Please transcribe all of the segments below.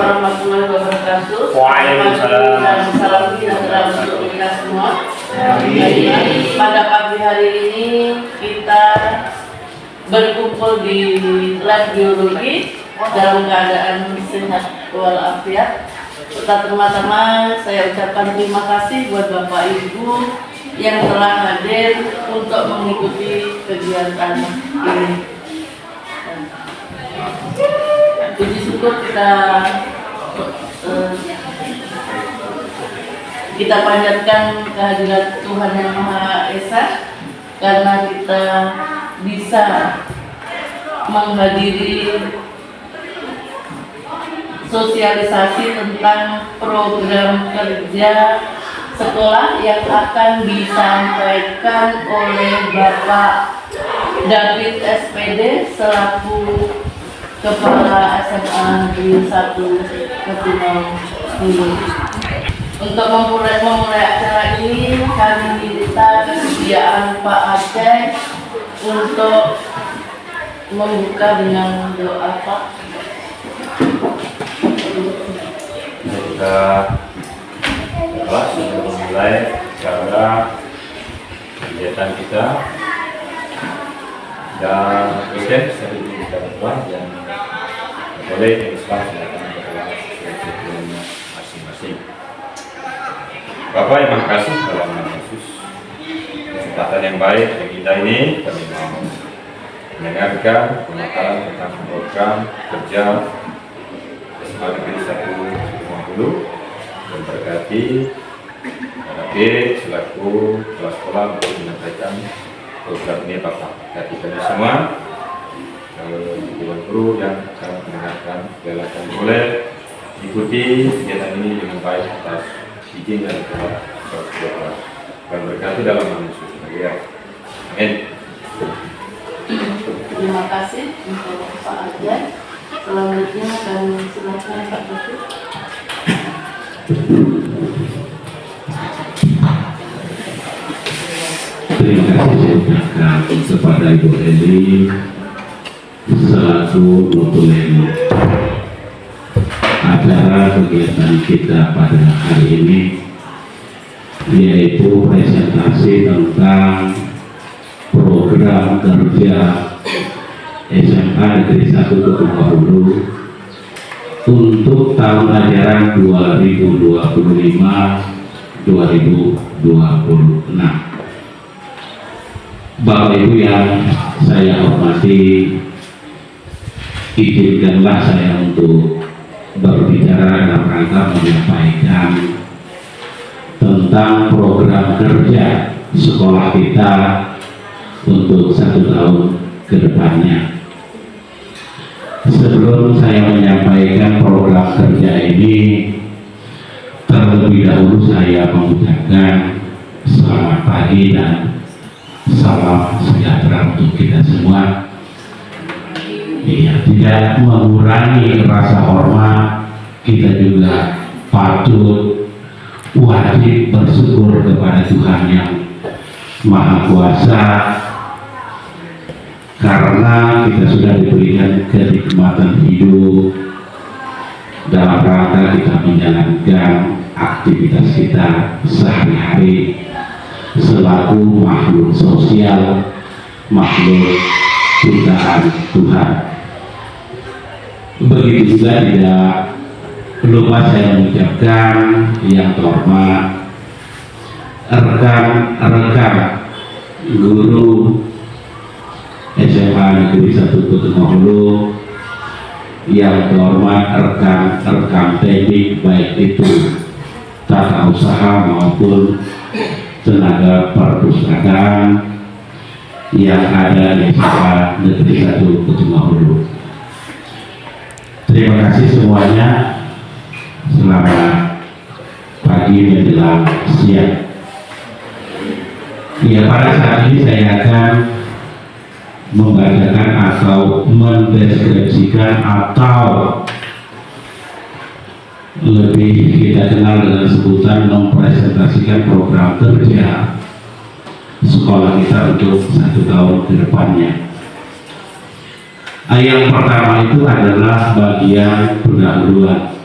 warahmatullahi wabarakatuh. Waalaikumsalam. Dan salam sejahtera untuk kita semua. Pada pagi hari ini kita berkumpul di lab biologi dalam keadaan sehat walafiat. Pertama-tama saya ucapkan terima kasih buat Bapak Ibu yang telah hadir untuk mengikuti kegiatan ini. Puji syukur kita panjatkan kehadirat Tuhan Yang Maha Esa karena kita bisa menghadiri sosialisasi tentang program kerja sekolah yang akan disampaikan oleh Bapak David SPD selaku Kepala SMA Negeri 1 Ketinong Hulu. Untuk memulai acara ini kami minta kesediaan Pak Aceh untuk membuka dengan doa Pak. Kita sudah memulai cara kegiatan kita dan saya kita berdoa dan boleh Islam silakan berdoa sesuai masing-masing. Bapak yang makasih dalam nama Yesus, kesempatan yang baik bagi kita ini kami mau mendengarkan pemaparan tentang program kerja SMA Negeri 1 dan berkati David selaku kepala sekolah untuk menyampaikan program ini Bapak. Berkati kami semua, guru yang akan mendengarkan, silakan boleh ikuti kegiatan ini dengan baik atas izin dan Tuhan dan berkati dalam nama Yesus. Amin. Terima kasih untuk Pak Ajay. Selanjutnya kami silakan Pak David. Terima kasih saya ucapkan kepada Ibu Eli selaku moderator acara kegiatan kita pada hari ini, yaitu presentasi tentang program kerja SMA Negeri 1 Ketumpa Hulu untuk tahun ajaran 2025-2026. Bapak Ibu yang saya hormati, izinkanlah saya untuk berbicara dalam rangka menyampaikan tentang program kerja sekolah kita untuk 1 tahun ke depannya. Sebelum saya menyampaikan program kerja ini, terlebih dahulu saya mengucapkan selamat pagi dan salam sejahtera untuk kita semua. Tidak mengurangi rasa hormat, kita juga patut wajib bersyukur kepada Tuhan yang Maha Kuasa karena kita sudah diberikan kenikmatan hidup dalam rangka kita menjalankan aktivitas kita sehari-hari selaku makhluk sosial, makhluk ciptaan Tuhan. Begitu juga tidak lupa saya mengucapkan yang terhormat rekan-rekan guru SMA Negeri 1 Ketumpa Hulu, yang terhormat rekan-rekan teknik baik itu tata usaha maupun tenaga perpustakaan yang ada di SMA Negeri 1 Ketumpa Hulu. Terima kasih semuanya. Selamat pagi menjelang siang. Ya, pada saat ini saya akan membacakan atau mendeskripsikan atau lebih kita kenal dengan sebutan mempresentasikan program kerja sekolah kita untuk 1 tahun ke depannya. Yang pertama itu adalah bagian pendahuluan.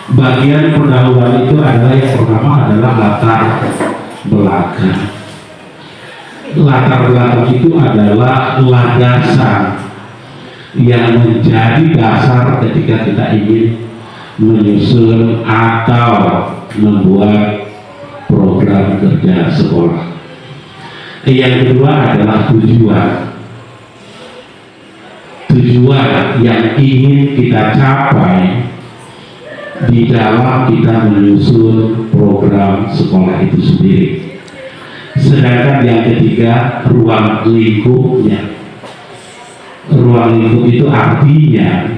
Bagian pendahuluan itu adalah yang pertama adalah latar belakang. Latar belakang itu adalah landasan yang menjadi dasar ketika kita ingin menyusun atau membuat program kerja sekolah. Yang kedua adalah tujuan yang ingin kita capai di dalam kita menyusun program sekolah itu sendiri. Sedangkan yang ketiga, ruang lingkupnya. Ruang lingkup itu artinya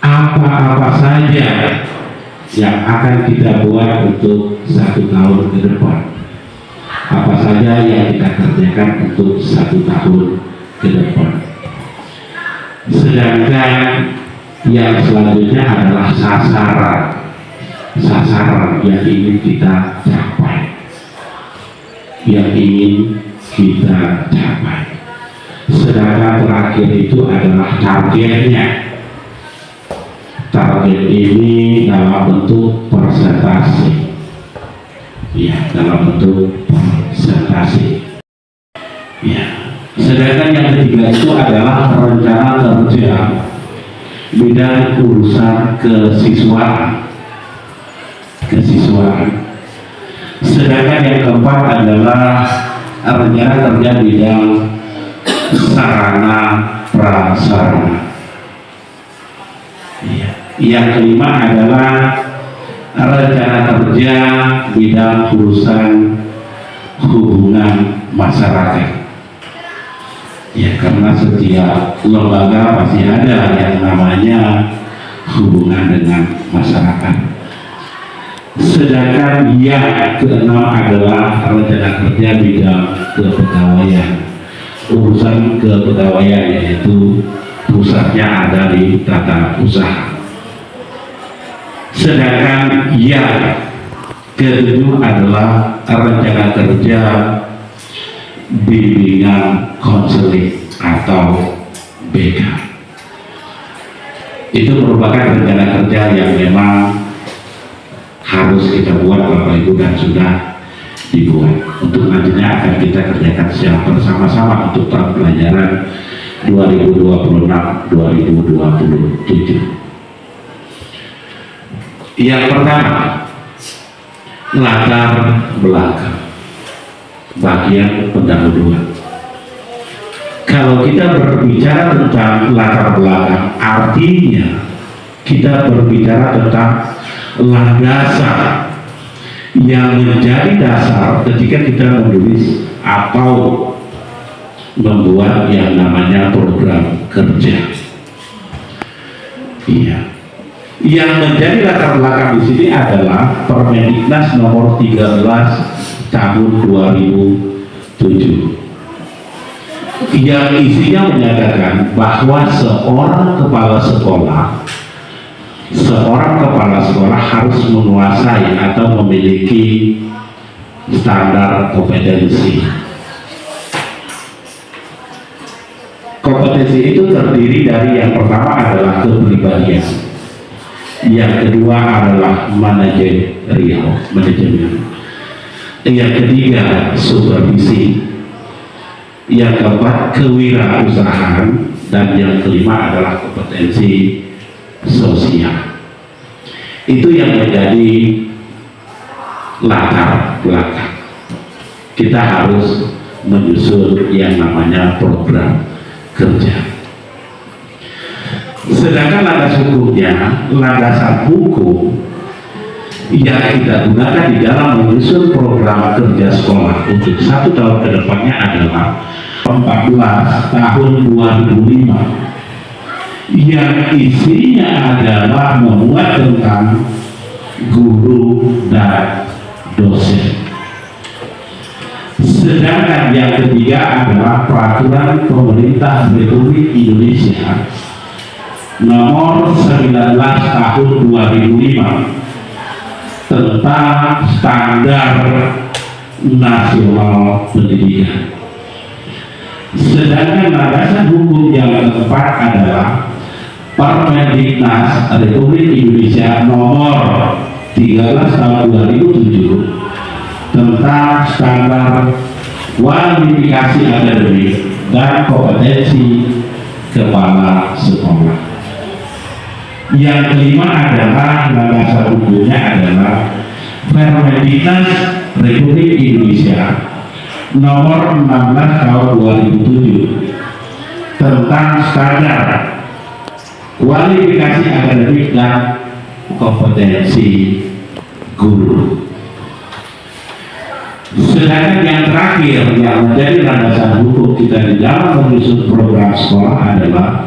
apa-apa saja yang akan kita buat untuk 1 tahun ke depan. Apa saja yang kita kerjakan untuk 1 tahun ke depan. Sedangkan yang selanjutnya adalah sasaran yang ingin kita capai, sedangkan terakhir itu adalah targetnya. Target ini dalam bentuk persentase, sedangkan yang ketiga itu adalah rencana kerja bidang urusan kesiswaan. Sedangkan yang keempat adalah rencana kerja bidang sarana prasarana. Yang kelima adalah rencana kerja bidang urusan hubungan masyarakat. Karena setiap lembaga pasti ada yang namanya hubungan dengan masyarakat. Sedangkan yang keenam adalah rencana kerja bidang kepegawaian. Urusan kepegawaian yaitu pusatnya ada di tata usaha. Sedangkan yang ketujuh adalah rencana kerja bimbingan konseling atau BK. Itu merupakan rencana kerja yang memang harus kita buat Bapak Ibu dan sudah dibuat. Untuk nantinya akan kita kerjakan secara bersama-sama untuk tahun pelajaran 2026-2027. Yang pertama, latar belakang, bagian pendahuluan. Kalau kita berbicara tentang latar belakang, artinya kita berbicara tentang landasan yang menjadi dasar ketika kita menulis atau membuat yang namanya program kerja. Yang menjadi latar belakang di sini adalah Permendiknas nomor 13 tahun 2007 yang isinya menyatakan bahwa seorang kepala sekolah harus menguasai atau memiliki standar kompetensi. Kompetensi itu terdiri dari yang pertama adalah kepribadian, yang kedua adalah manajemen, yang ketiga supervisi, yang keempat kewirausahaan, dan yang kelima adalah kompetensi sosial. Itu yang menjadi latar belakang. Kita harus menyusun yang namanya program kerja. Sedangkan landasan hukum yang kita gunakan di dalam menyusun program kerja sekolah untuk 1 tahun ke depannya adalah 14 tahun 2005 yang isinya adalah memuat tentang guru dan dosen. Sedangkan yang ketiga adalah Peraturan Pemerintah Republik Indonesia nomor 19 tahun 2005 tentang standar nasional pendidikan. Sedangkan landasan hukum yang keempat adalah Permendiknas Republik Indonesia nomor 13 tahun 2007 tentang standar kualifikasi akademik dan kompetensi kepala sekolah. Yang kelima adalah landasan hukumnya adalah Permendiknas Republik Indonesia nomor 16 tahun 2007 tentang standar kualifikasi akademik dan kompetensi guru. Sedangkan yang terakhir yang menjadi landasan hukum kita di dalam menyusun program sekolah adalah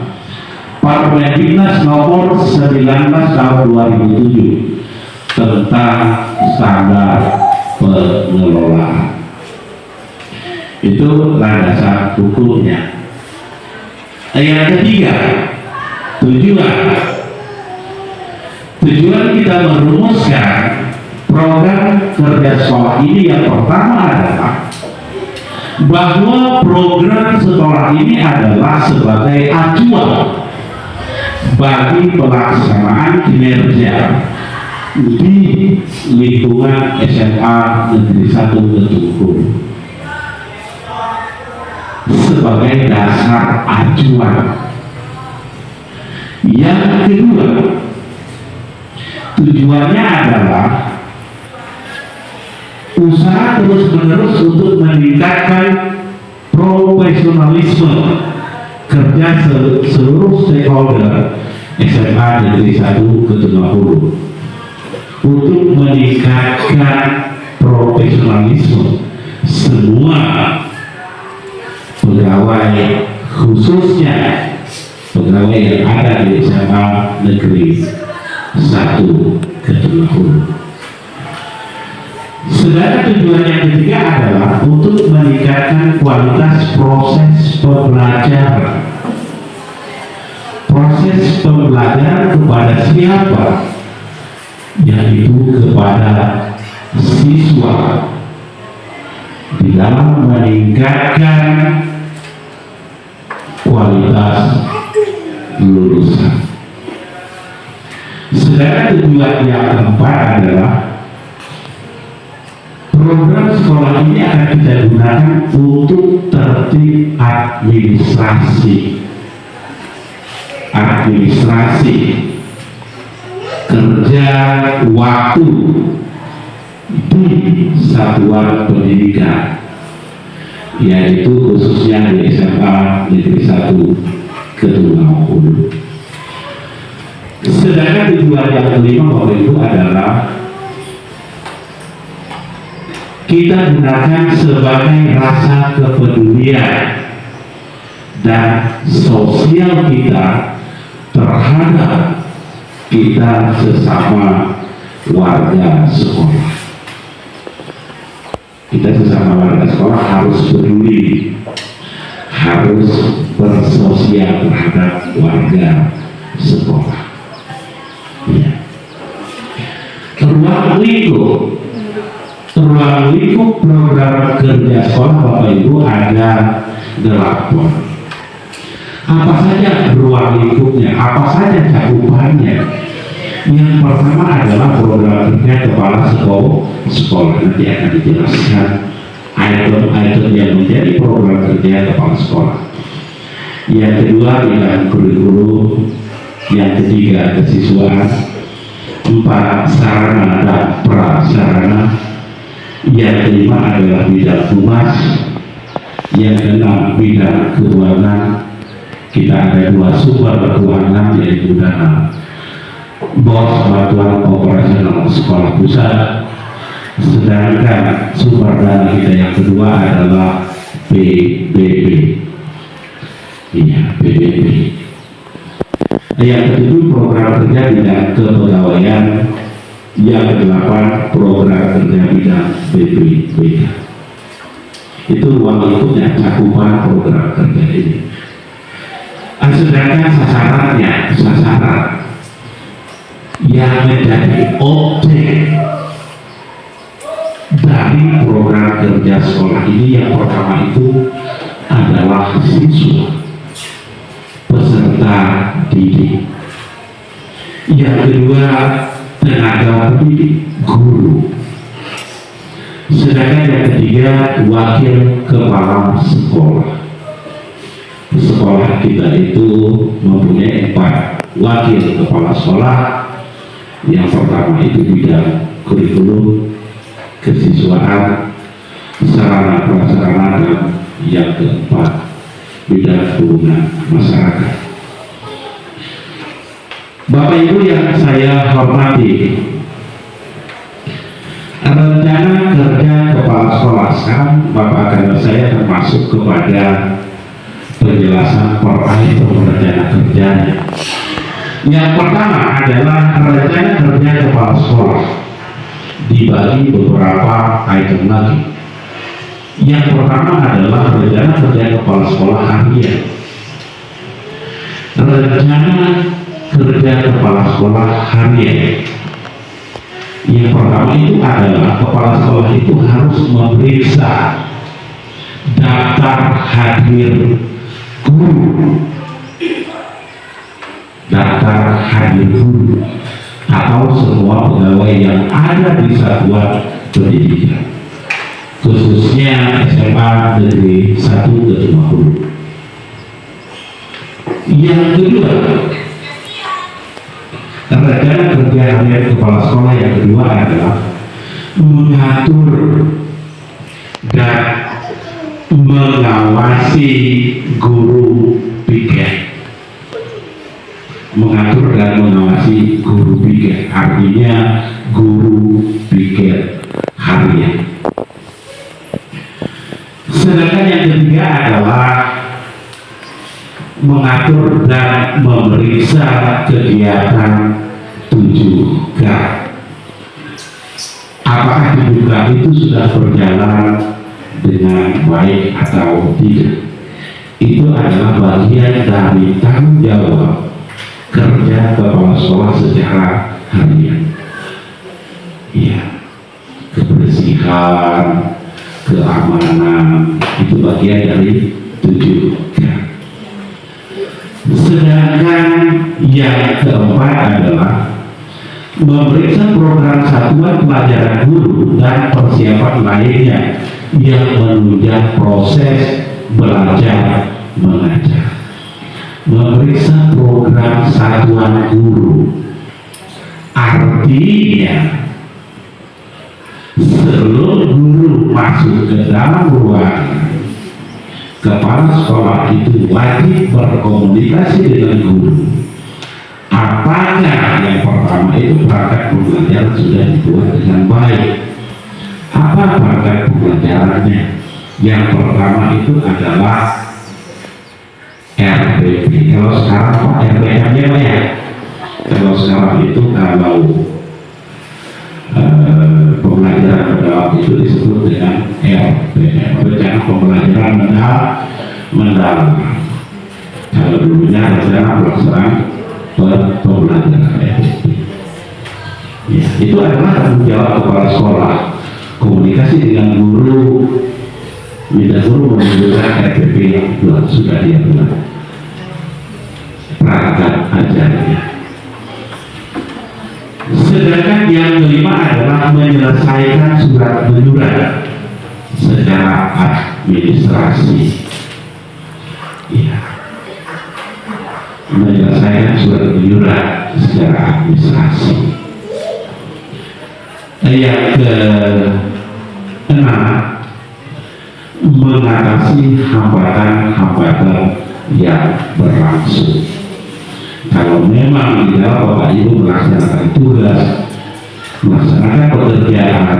Permendiknas nomor 19 tahun 2007 tentang standar pengelolaan. Itu landasan hukumnya. Yang ketiga, tujuan kita merumuskan program kerja sekolah ini yang pertama adalah bahwa program sekolah ini adalah sebagai acuan bagi pelaksanaan kinerja di lingkungan SMA Negeri 1 Ketungkul sebagai dasar acuan. Yang kedua, tujuannya adalah usaha terus-menerus untuk meningkatkan profesionalisme kerja seluruh stakeholder SMA Negeri 1 Ketungkul untuk meningkatkan profesionalisme semua pegawai, khususnya pegawai yang ada di SMA Negeri 1 Ketungkul. Sedangkan tujuan yang ketiga adalah untuk meningkatkan kualitas proses pembelajaran. Proses pembelajaran kepada siapa? Yaitu kepada siswa di dalam meningkatkan kualitas lulusan. Sedangkan tujuan yang keempat adalah program sekolah ini akan kita gunakan untuk tertib administrasi kerja waktu di satuan pendidikan, yaitu khususnya di SMA Negeri 1 Ketungkul. Sedangkan tujuan yang kelima Bapak Ibu adalah kita gunakan sebagai rasa kepedulian dan sosial kita terhadap kita sesama warga sekolah. Kita sesama warga sekolah harus peduli, harus bersosial terhadap warga sekolah. Ya. Ruang lingkup program kerja sekolah Bapak Ibu ada 8. Apa saja ruang lingkupnya? Apa saja cakupannya? Yang pertama adalah program kerja kepala sekolah. Nanti akan dijelaskan item-item yang menjadi program kerja kepala sekolah. Yang kedua bidang kurikulum. Yang ketiga kesiswaan. 4 sarana dan prasarana. Yang kelima adalah bidang humas. Yang keenam bidang keuangan. Kita ada 2 sumber keuangan, yaitu dana BOS bantuan operasional sekolah pusat. Sedangkan sumber dana kita yang kedua adalah PBB. Iya, PBB. Yang ketujuh program kerja bidang kepegawaian. Yang ke-8 program kerja bidang BPBK. Itu ruang lingkupnya, cakupan program kerja ini. Sedangkan sasaran yang menjadi objek dari program kerja sekolah ini yang pertama itu adalah siswa, peserta didik, Yang kedua, tenaga pendidik, guru. Sedangkan yang ketiga, wakil kepala sekolah. Sekolah kita itu mempunyai 4 wakil kepala sekolah. Yang pertama itu bidang kurikulum, kesiswaan, sarana prasarana, dan yang keempat bidang hubungan masyarakat. Bapak Ibu yang saya hormati, rencana kerja kepala sekolah sekarang Bapak akan saya termasuk kepada penjelasan per item rencana kerjanya. Yang pertama adalah rencana kerja kepala sekolah dibagi beberapa item lagi. Yang pertama adalah rencana kerja kepala sekolah harian. Rencana kerja kepala sekolah harian yang pertama itu adalah kepala sekolah itu harus memeriksa daftar hadir guru, daftar hadir guru atau semua pegawai yang ada di satuan pendidikan, khususnya SMA Negeri 1 ke 50. Yang kedua, rencana kerja harian kepala sekolah yang kedua adalah mengatur dan mengawasi guru piket. Mengatur dan mengawasi guru piket, artinya guru piket harian. Sedangkan yang ketiga adalah mengatur dan memeriksa kegiatan 7K. Apakah 7K itu sudah berjalan dengan baik atau tidak? Itu adalah bagian dari tanggung jawab kerja kepala sekolah secara harian. Ya, kebersihan, keamanan itu bagian dari 7K. Sedangkan yang keempat adalah memeriksa program satuan pelajaran guru dan persiapan lainnya yang menunjang proses belajar mengajar. Memeriksa program satuan guru artinya seluruh guru masuk ke dalam ruangan, kepala sekolah itu wajib berkomunikasi dengan guru. Apakah yang pertama itu perangkat pembelajaran sudah dibuat dengan baik? Apa perangkat pembelajarannya? Yang pertama itu adalah RPP. Kalau sekarang Pak RPM-nya apa ya? Kalau sekarang itu kalau pembelajaran mendalam itu disebut dengan RPM, rencana pembelajaran mendalam. Kalau dulunya rencana pelaksanaan pembelajaran RPP. Ya, itu adalah tanggung jawab kepala sekolah. Komunikasi dengan guru, minta guru menunjukkan RPP yang sudah dia buat, perangkat ajarnya. Sedangkan yang kelima adalah menyelesaikan surat menyurat secara administrasi. Ya, menyelesaikan surat menyurat secara administrasi. Yang keenam, mengatasi hambatan-hambatan yang berlangsung. Kalau memang di dalam Bapak Ibu melaksanakan tugas, melaksanakan pekerjaan,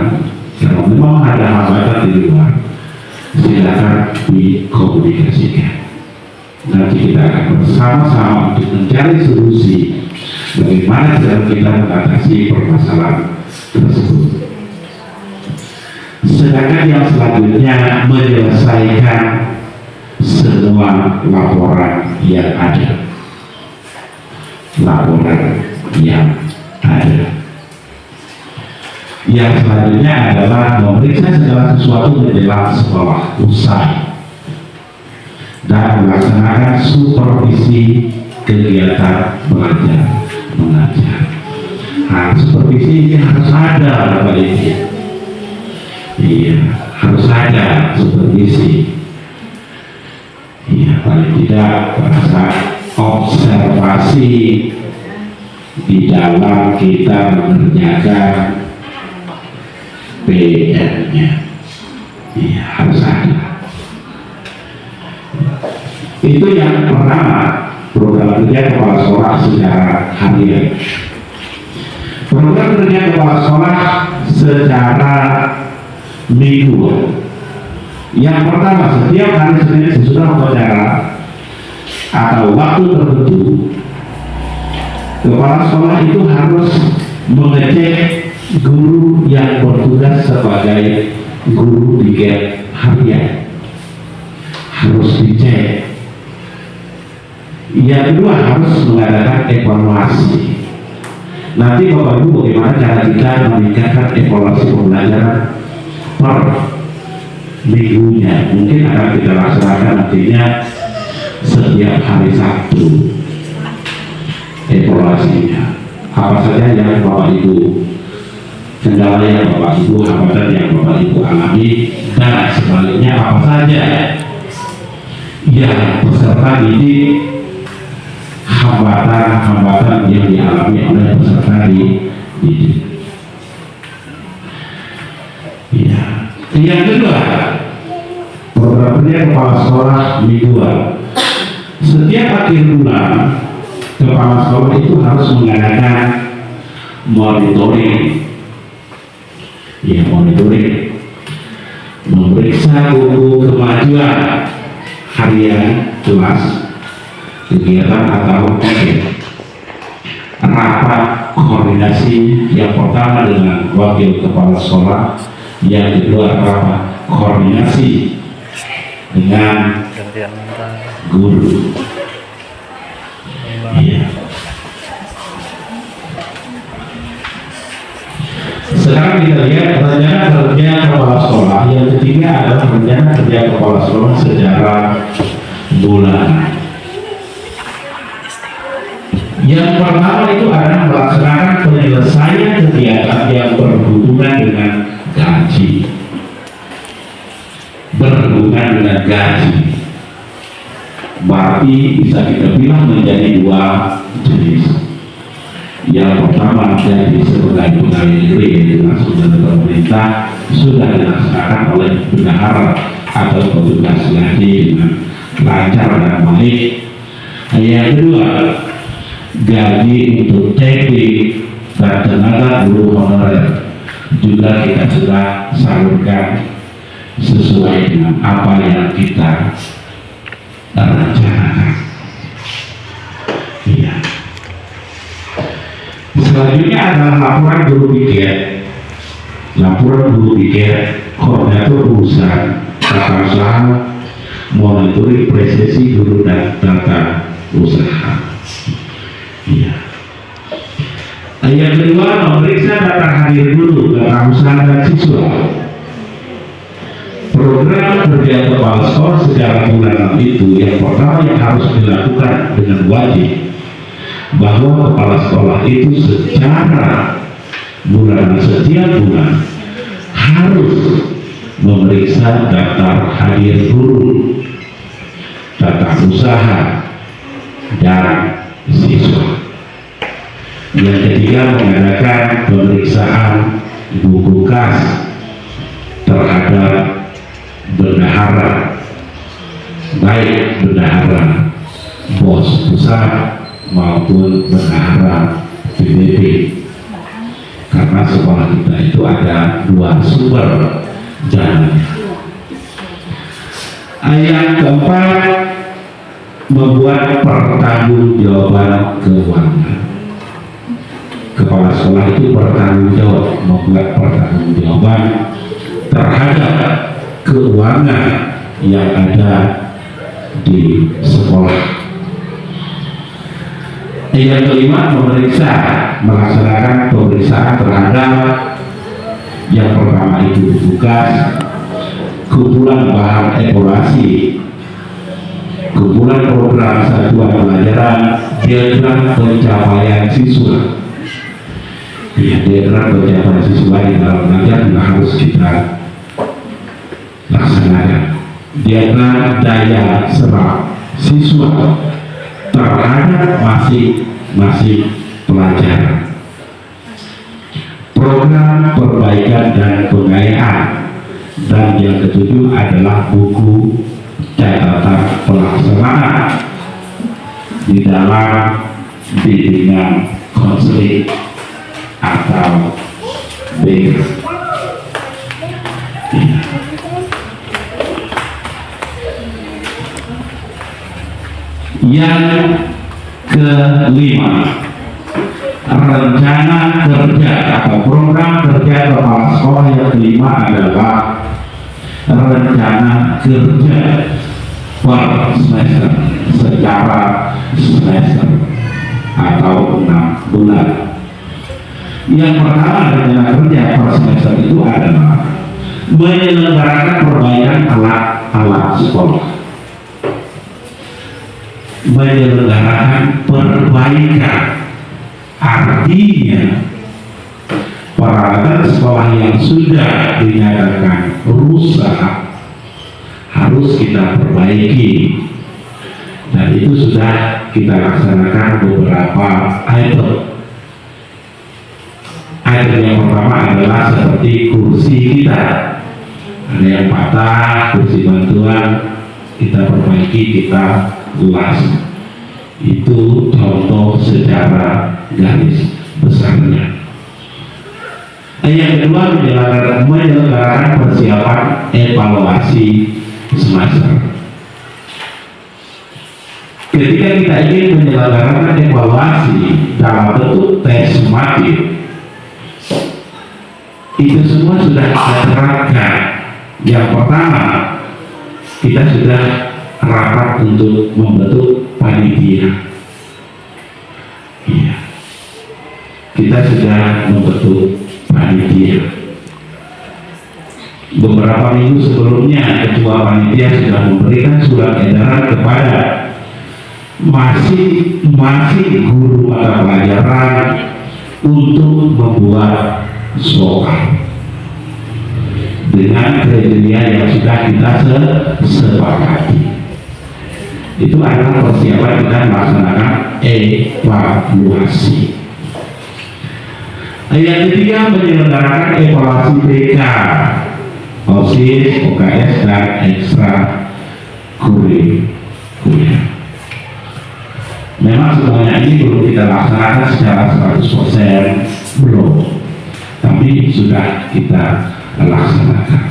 kalau memang ada hambatan di luar, silakan dikomunikasikan. Nanti kita akan bersama-sama untuk mencari solusi bagaimana cara kita mengatasi permasalahan tersebut. Sedangkan yang selanjutnya menyelesaikan semua laporan yang ada. Yang selanjutnya adalah memeriksa segala sesuatu menjelang sekolah usai dan melaksanakan supervisi kegiatan belajar mengajar. Bapak Ibu. Iya, harus ada supervisi. Iya, paling tidak rasa observasi di dalam kita mengerjakan PR-nya. Iya, harus ada. Itu yang pertama, program kerja kepala sekolah secara harian. Program kerja kepala sekolah secara mingguan. Yang pertama, setiap hari Senin sesudah upacara atau waktu tertentu, kepala sekolah itu harus mengecek guru yang bertugas sebagai guru di gap harian. Harus dicek. Yang kedua, harus mengadakan evaluasi. Nanti Bapak Ibu, bagaimana cara kita meningkatkan evaluasi pembelajaran per minggunya? Mungkin akan kita laksanakan nantinya setiap hari Sabtu evaluasinya. Apa saja yang Bapak Ibu kendala, yang Bapak Ibu hambatan, yang Bapak Ibu alami, dan sebaliknya apa saja yang peserta didik hambatan-hambatan yang dialami oleh peserta didik. Ya. Yang kedua, program kerja kepala sekolah mingguan. Setiap akhir bulan, kepala sekolah itu harus mengadakan monitoring. Ya, monitoring, memeriksa buku kemajuan harian kelas, kegiatan atau rapat koordinasi. Yang pertama dengan wakil kepala sekolah, yang kedua rapat koordinasi dengan guru. Ya. Sekarang kita lihat rencana kerja kepala sekolah. Yang ketiga adalah rencana kerja kepala sekolah secara bulanan. Yang pertama itu adalah melaksanakan penyelesaian kegiatan yang berhubungan dengan gaji. Berhubungan dengan gaji, berarti bisa kita bilang menjadi dua jenis. Yang pertama gaji sebagai pegawai negeri yang dilangsung dari pemerintah sudah dilaksanakan oleh bendahara atau petugas gaji dengan lancar dan baik. Yang kedua, gaji untuk TP dan tenaga guru honorer juga kita sudah salurkan sesuai dengan apa yang kita rencanakan. Iya. Selanjutnya adalah laporan guru piket. Laporan guru piket, koordinator urusan tata usaha, monitoring prestasi guru dan tata usaha. Iya. Yang kedua, memeriksa data hadir guru, data usaha dan siswa. Program kerja kepala sekolah secara bulanan itu yang pertama yang harus dilakukan dengan wajib, bahwa kepala sekolah itu secara bulanan setiap bulan harus memeriksa daftar hadir guru, tata usaha dan siswa. Yang ketiga, mengadakan pemeriksaan buku kas terhadap bendahara, baik bendahara bos pusat maupun bendahara PBB, karena sekolah kita itu ada dua sumber dananya. Yang keempat, membuat pertanggungjawaban keuangan. Kepala sekolah itu bertanggung jawab membuat pertanggungjawaban terhadap keuangan yang ada di sekolah. Yang kelima, melaksanakan pemeriksaan terhadap yang pertama itu tugas, kumpulan bahan evaluasi, kumpulan program satuan pelajaran, diagram pencapaian siswa. Ya, dekret persiapan siswa di dalam belajar juga harus kita laksanakan. Dekret daya serap siswa terhadap masing-masing pelajaran. Program perbaikan dan pengayaan, dan yang ketujuh adalah buku catatan pelaksanaan di dalam bimbingan konseling atau BK. Yang kelima, rencana kerja atau program kerja kepala sekolah yang kelima adalah rencana kerja per semester secara semester atau 6 bulan. Yang pertama, rencana kerja per semester itu adalah menyelenggarakan perbaikan alat-alat sekolah, menyelenggarakan perbaikan, artinya peralatan sekolah yang sudah dinyatakan rusak harus kita perbaiki, dan itu sudah kita laksanakan beberapa item. Item yang pertama adalah seperti kursi kita, ada yang patah, kursi bantuan kita perbaiki, kita las. Itu contoh secara garis besarnya. Yang kedua, menyelenggarakan persiapan evaluasi semester. Ketika kita ingin menyelenggarakan evaluasi dalam bentuk tes summatif, itu semua sudah kita terapkan. Yang pertama, kita sudah rapat untuk membentuk panitia. Iya, kita sudah membentuk panitia. Beberapa minggu sebelumnya, ketua panitia sudah memberikan surat edaran kepada masing-masing guru mata pelajaran untuk membuat soal dengan kriteria yang sudah kita sepakati. Itu adalah persiapan kita melaksanakan evaluasi. Yang ketiga, menyelenggarakan evaluasi BK, OSIS, OKS, dan ekstra kurikuler. Memang semuanya ini belum kita laksanakan secara 100%, belum, tapi sudah kita laksanakan.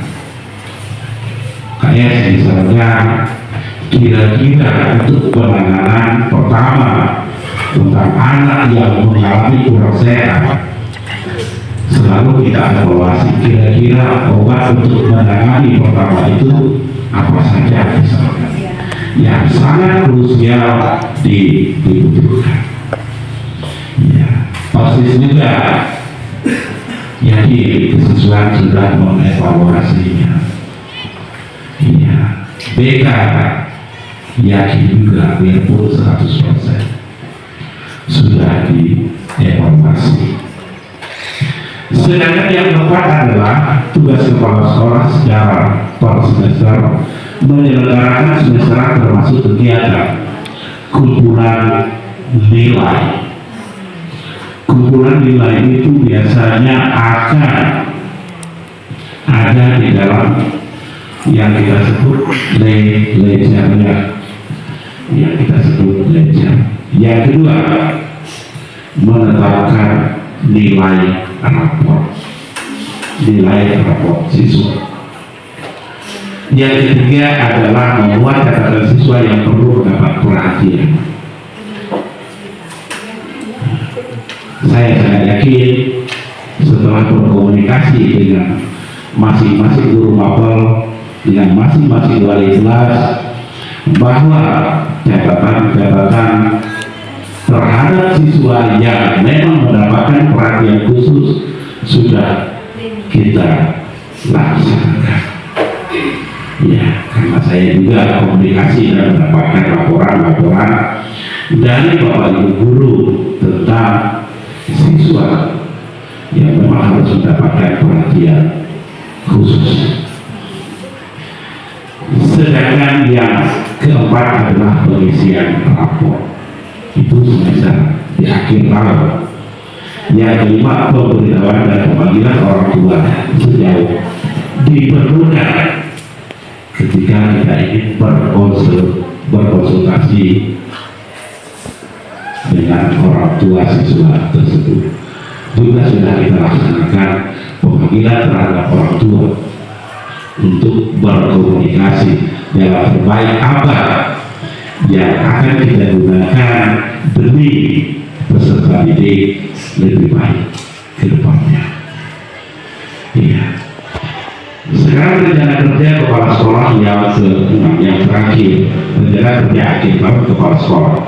KS misalnya, kira-kira untuk penanganan pertama tentang anak yang mengalami kurang sehat, selalu kita evaluasi kira-kira obat untuk menangani pertama itu apa saja misalkan yang sangat krusial dibutuhkan. Ya, OSIS juga jadi kesesuaian sudah mengevaluasinya. Iya, BK yakin juga biarpun 100% sudah dievaluasi. Sedangkan yang keempat adalah tugas kepala sekolah secara per semester menyelenggarakan semesteran termasuk kegiatan kumpulan nilai. Kumpulan nilai itu biasanya akan ada di dalam yang kita sebut ledgernya, yang kita sebut ledger. Yang kedua, menetapkan nilai raport siswa. Yang ketiga adalah membuat catatan siswa yang perlu mendapat perhatian. Saya sangat yakin setelah berkomunikasi dengan masing-masing guru mapel, dengan masing-masing wali kelas, bahwa catatan-catatan terhadap siswa yang memang mendapatkan perhatian khusus sudah kita laksanakan. Ya, karena saya juga komunikasi dan mendapatkan laporan-laporan dari Bapak Ibu guru tentang siswa harus mendapatkan perhatian khusus. Sedangkan yang keempat adalah pengisian rapor, itu semester di akhir tahun. Yang kelima, pemberitahuan dan pemanggilan orang tua sejauh diperlukan ketika kita ingin berkonsultasi dengan orang tua siswa tersebut. Juga sudah kita laksanakan pemanggilan terhadap orang tua untuk berkomunikasi dalam terbaik apa yang akan kita gunakan demi peserta didik lebih baik ke depannya. Iya. Sekarang rencana kerja kepala sekolah yang terakhir, rencana kerja akhir tahun kepala sekolah.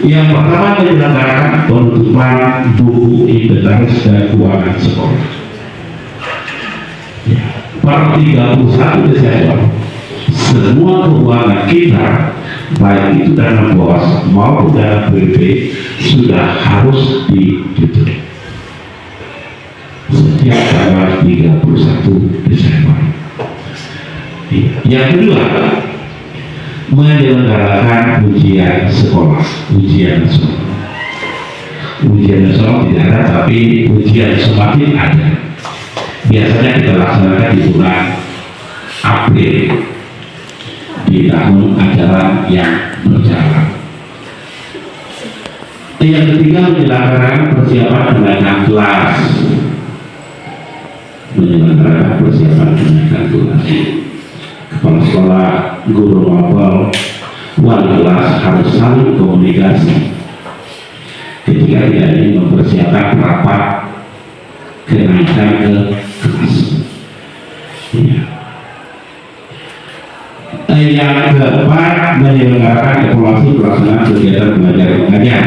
Yang pertama, menyelenggarakan penutupan buku inventaris dan keuangan sekolah. Ya. Per 31 Desember, semua keuangan kita, baik itu dana BOS maupun dana BPP, sudah harus ditutup setiap tanggal 31 Desember. Yang kedua, menyelenggarakan ujian sekolah, ujian nasional. Ujian nasional tidak ada, tapi ujian semakin ada. Biasanya kita laksanakan di bulan April di tahun ajaran yang berjalan. Yang ketiga, menyelenggarakan persiapan kenaikan kelas. Menyelenggarakan persiapan kenaikan kelas. Kepala sekolah, guru mapel, wali kelas harus saling komunikasi ketika tidak ingin mempersiapkan rapat kenaikan ke kelas. Ya. Yang keempat, menyelenggarakan evaluasi pelaksanaan kegiatan belajar mengajar.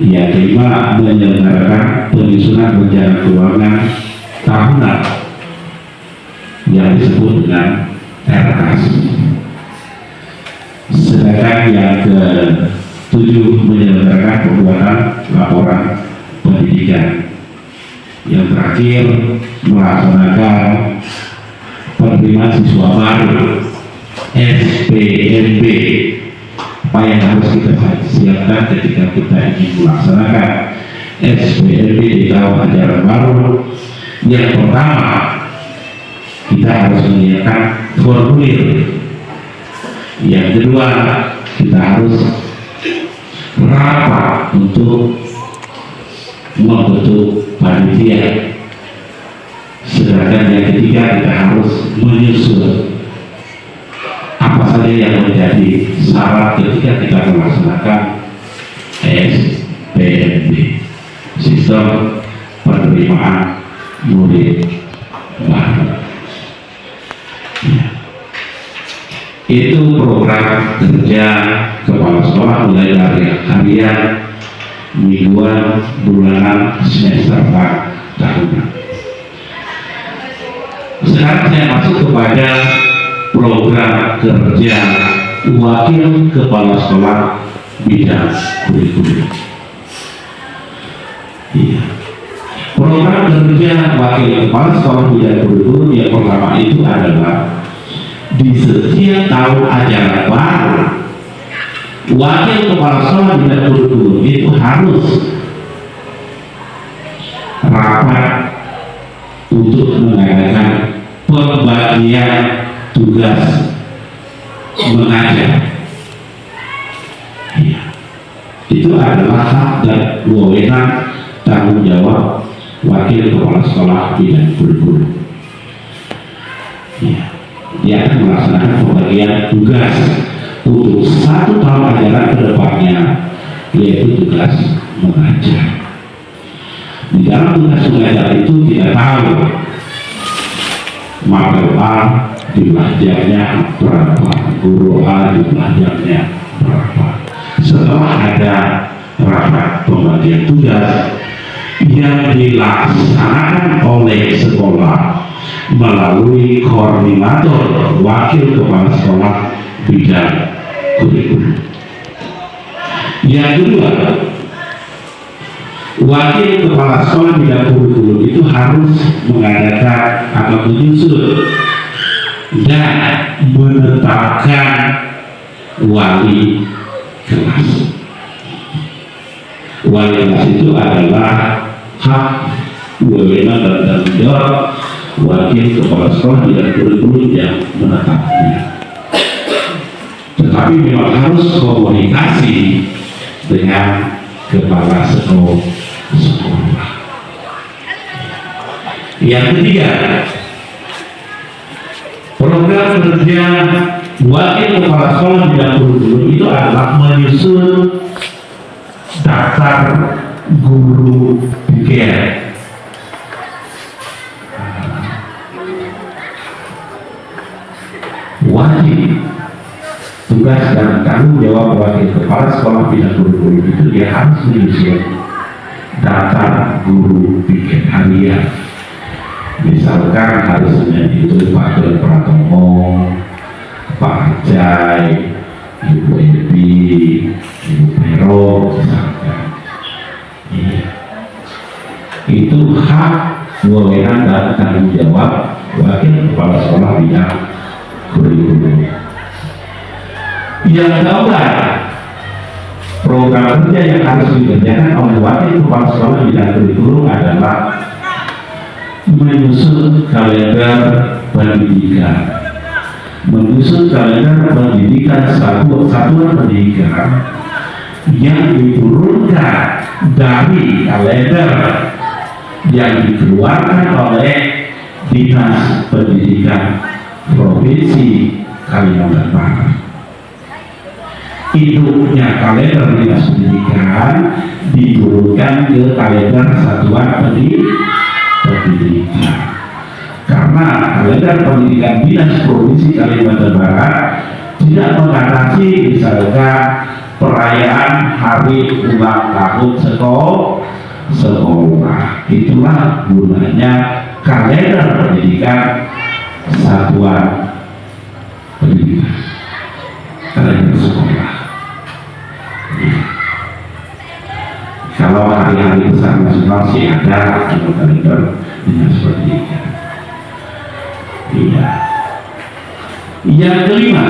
Yang kelima, menyelenggarakan penyusunan rencana keuangan tahunan yang disebut dengan RKAS. Sedangkan yang ke-7, menyelenggarakan pembuatan laporan pendidikan. Yang terakhir, melaksanakan penerimaan siswa baru SPMB. Apa yang harus kita siapkan ketika kita ingin melaksanakan SPMB di tahun ajaran baru? Yang pertama, kita harus menyiapkan formulir. Yang kedua, kita harus rapat untuk membentuk panitia. Sedangkan yang ketiga, kita harus menyusun apa saja yang menjadi syarat ketika kita melaksanakan SPMB, sistem penerimaan murid baru. Ya. Itu program kerja kepala sekolah mulai dari harian, mingguan, bulanan, semester, tahunan. Sekarang saya masuk kepada program kerja wakil kepala sekolah bidang kurikulum. Iya. Program kerja wakil kepala sekolah bidang kurikulum yang pertama itu adalah di setiap tahun ajaran baru, wakil kepala sekolah bidang kurikulum itu harus rapat untuk mengadakan pembagian tugas mengajar. Ya. Itu adalah hak dan wewenang tanggung jawab wakil kepala sekolah bidang kurikulum. Ya. Dia akan melaksanakan pembagian tugas untuk 1 tahun ajaran ke depannya, yaitu tugas mengajar. Di dalam tugas mengajar itu kita tahu mapel A jumlah jamnya berapa, guru A jumlah jamnya berapa. Setelah ada rapat pembagian tugas yang dilaksanakan oleh sekolah melalui koordinator wakil kepala sekolah bidang kurikulum. Yang kedua, wakil kepala sekolah bidang kurikulum itu harus mengadakan atau menyusun dan menetapkan wali kelas. Wali kelas itu adalah hak, wewenang dan tanggung jawab wakil kepala sekolah bidang kurikulum yang menetapkannya. Tetapi memang harus komunikasi dengan kepala sekolah. Yang ketiga, program kerja wakil kepala sekolah bidang kurikulum itu adalah menyusun daftar guru PKR. Wajib tugas dan tanggung jawab wakil kepala sekolah bidang kurikulum itu dia harus menyusun daftar guru PKR harian. Misalkan hari Senin itu Pak Don Pratomo, Pak Jai, Ibu Ebi, Ibu Pero, misalkan. Itu hak, wewenang dan tanggung jawab wakil kepala sekolah bidang kurikulum. Yang keempat, program kerja yang harus dikerjakan oleh wakil kepala sekolah bidang kurikulum adalah menyusun kalender pendidikan, menyusun kalender pendidikan satuan pendidikan yang diturunkan dari kalender yang dikeluarkan oleh Dinas Pendidikan Provinsi Kalimantan Barat. Induknya kalender Dinas Pendidikan diturunkan ke kalender satuan pendidikan. Karena kalender pendidikan Dinas Provinsi Kalimantan Barat tidak mengatasi misalkan perayaan hari ulang tahun sekolah. Itulah gunanya kalender pendidikan satuan pendidikan, kalender sekolah. Kalau hari-hari besar nasional sih ada kalender dinas pendidikan. Iya. Yang kelima,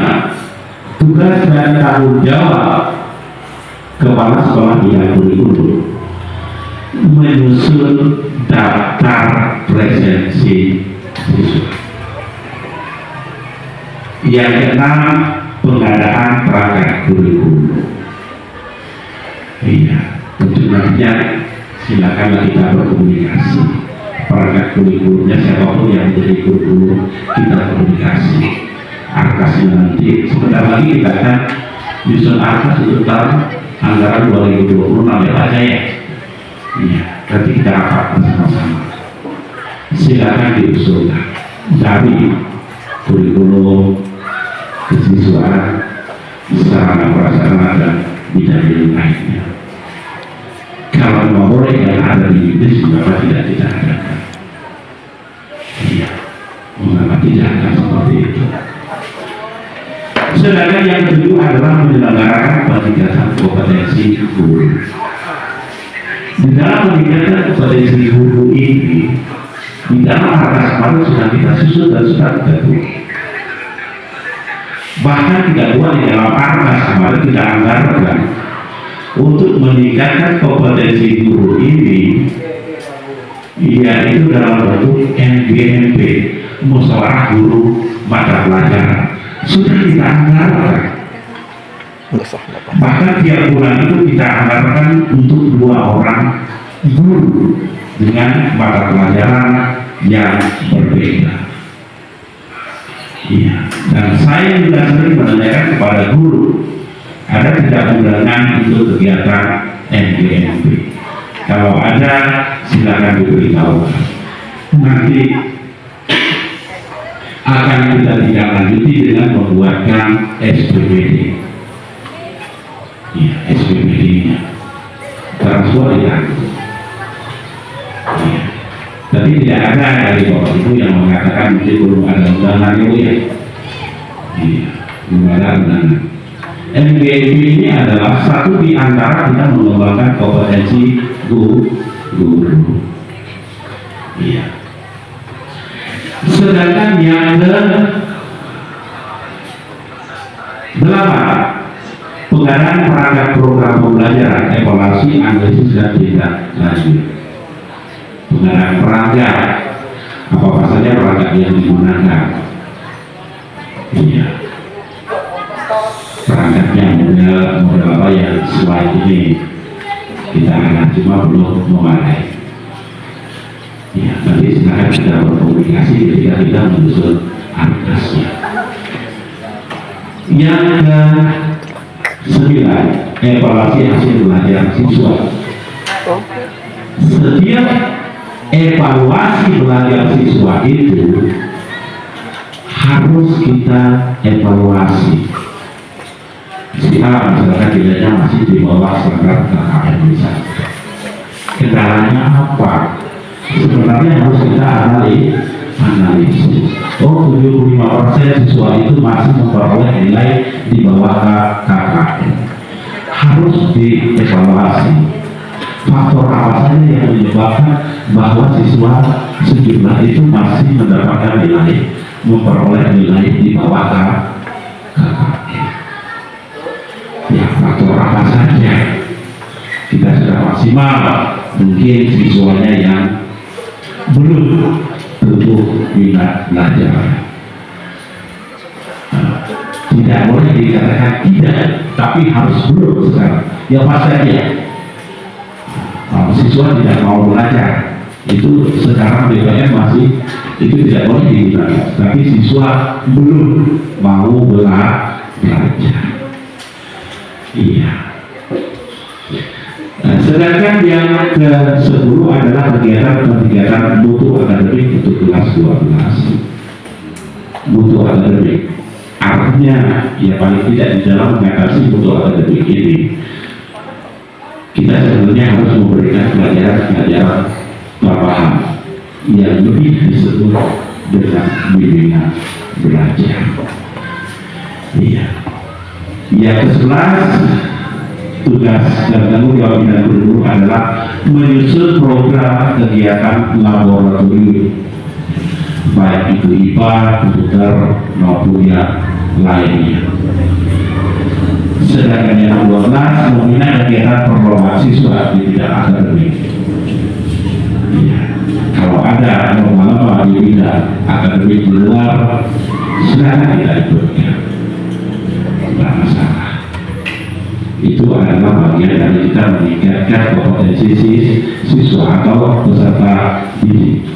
tugas dan tanggung jawab kepala sekolah bidang kurikulum menyusun daftar presensi siswa. Yang keenam, pengadaan perangkat kurikulum. Iya, untuk nantinya silakanlah kita berkomunikasi. Perangkat kurikulumnya siapapun yang menjadi kurikulum kita komunikasi. Arkasnya nanti sebentar lagi kita akan nyusun arkas untuk tahun anggaran 2026 ya Pak Jaya. Iya, nanti kita rapat bersama-sama. Silakan diusulkan dari kurikulum, kesiswaan, sarana prasarana dan bidang lainnya. Kalau mau boleh yang ada di Inggris mengapa tidak kita adakan? Iya, mengapa tidak akan seperti itu? Sedangkan yang kedua adalah menyelenggarakan peningkatan kompetensi guru. Di dalam meningkatkan kompetensi guru ini, di dalam arkas kemarin sudah kita susun dan sudah kita tulis. Bahkan tidak buat di dalam arkas kemarin kita anggarkan untuk meningkatkan kompetensi guru ini, yaitu dalam bentuk MGMP, musyawarah guru mata pelajaran. Sudah kita anggarkan. Bahkan tiap bulan itu kita anggarkan untuk 2 orang guru dengan mata pelajaran yang berbeda. Iya. Dan saya juga sering menanyakan kepada guru, ada tidak undangan untuk kegiatan MGMP? Kalau ada, silakan diberitahu. Nanti akan kita tidak lanjuti dengan membuatkan SPPD. Iya, SPPD-nya transport ya. Iya. Tapi tidak ada dari Bapak Ibu yang mengatakan mungkin belum ada undangan itu ya. Iya, belum ada undangan. MGP ini adalah satu di antara kita mengembangkan kompetensi guru. Iya. Sedangkan yang ke-8, penggunaan perangkat program pembelajaran, evaluasi, analisis, dan tindak lanjut. Penggunaan perangkat, apa saja perangkat yang digunakan. Iya. Perangkatnya model apa yang slide ini kita akan cuma belum memadai. Ya, nanti silakan kita berkomunikasi ketika kita menyusun aplikasinya. Yang ke-9, evaluasi hasil belajar siswa. Setiap evaluasi belajar siswa itu harus kita evaluasi. Misalkan nilainya masih di bawah standar KKN misalnya. Kendalanya apa? Sebenarnya harus kita analisis. Oh, 75% siswa itu masih memperoleh nilai di bawah KKN. Harus dievaluasi. Faktor apa saja yang menyebabkan bahwa siswa sejumlah itu masih mendapatkan nilai, memperoleh nilai di bawah KKN. Ya, faktor apa saja? Kita sudah maksimal, mungkin siswanya yang belum tumbuh minat belajar. Tidak boleh dikatakan tidak, tapi harus belum sekarang. Ya apa saja? Siswa tidak mau belajar, itu sekarang BPN masih itu tidak boleh digunakan. Tapi siswa belum mau belajar. Iya. Nah, sedangkan yang ke-10 adalah kegiatan mutu akademik untuk kelas 12. Mutu akademik artinya ya paling tidak di dalam mengatasi mutu akademik ini kita sebenarnya harus memberikan pelajaran tambahan yang lebih disebut dengan bimbingan belajar. Iya. Yang ke-11, tugas dan tanggung jawab bidang guru adalah menyusun program kegiatan laboratorium, baik itu IPA, komputer maupun yang lainnya. Sedangkan yang 12, membina kegiatan perlombaan siswa di bidang akademik. Ya, kalau ada lomba-lomba di bidang akademik di luar, silakan kita ikutkan. Tidak masalah. Itu adalah bagian dari kita meningkatkan kompetensi siswa atau peserta didik,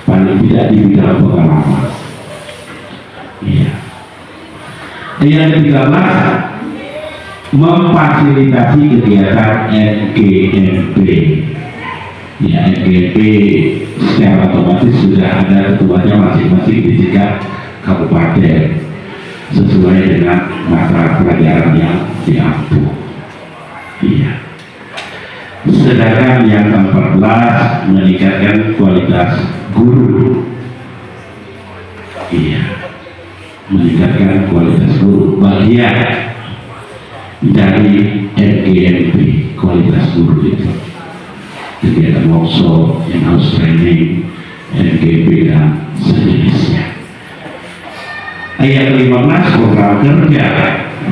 paling tidak di bidang pengalaman. Iya. Yang ke-13, memfasilitasi kegiatan NGMP. Ya, NGMP secara otomatis sudah ada ketuanya masing-masing di tingkat kabupaten sesuai dengan mata pelajaran yang diampu. Iya. Sedangkan yang ke-14, meningkatkan kualitas guru. Iya. Meningkatkan kualitas guru, bagian dari NGMP, kualitas guru itu kegiatan workshop, in-house training, NGMP dan sejenisnya. Ayat 15, program kerja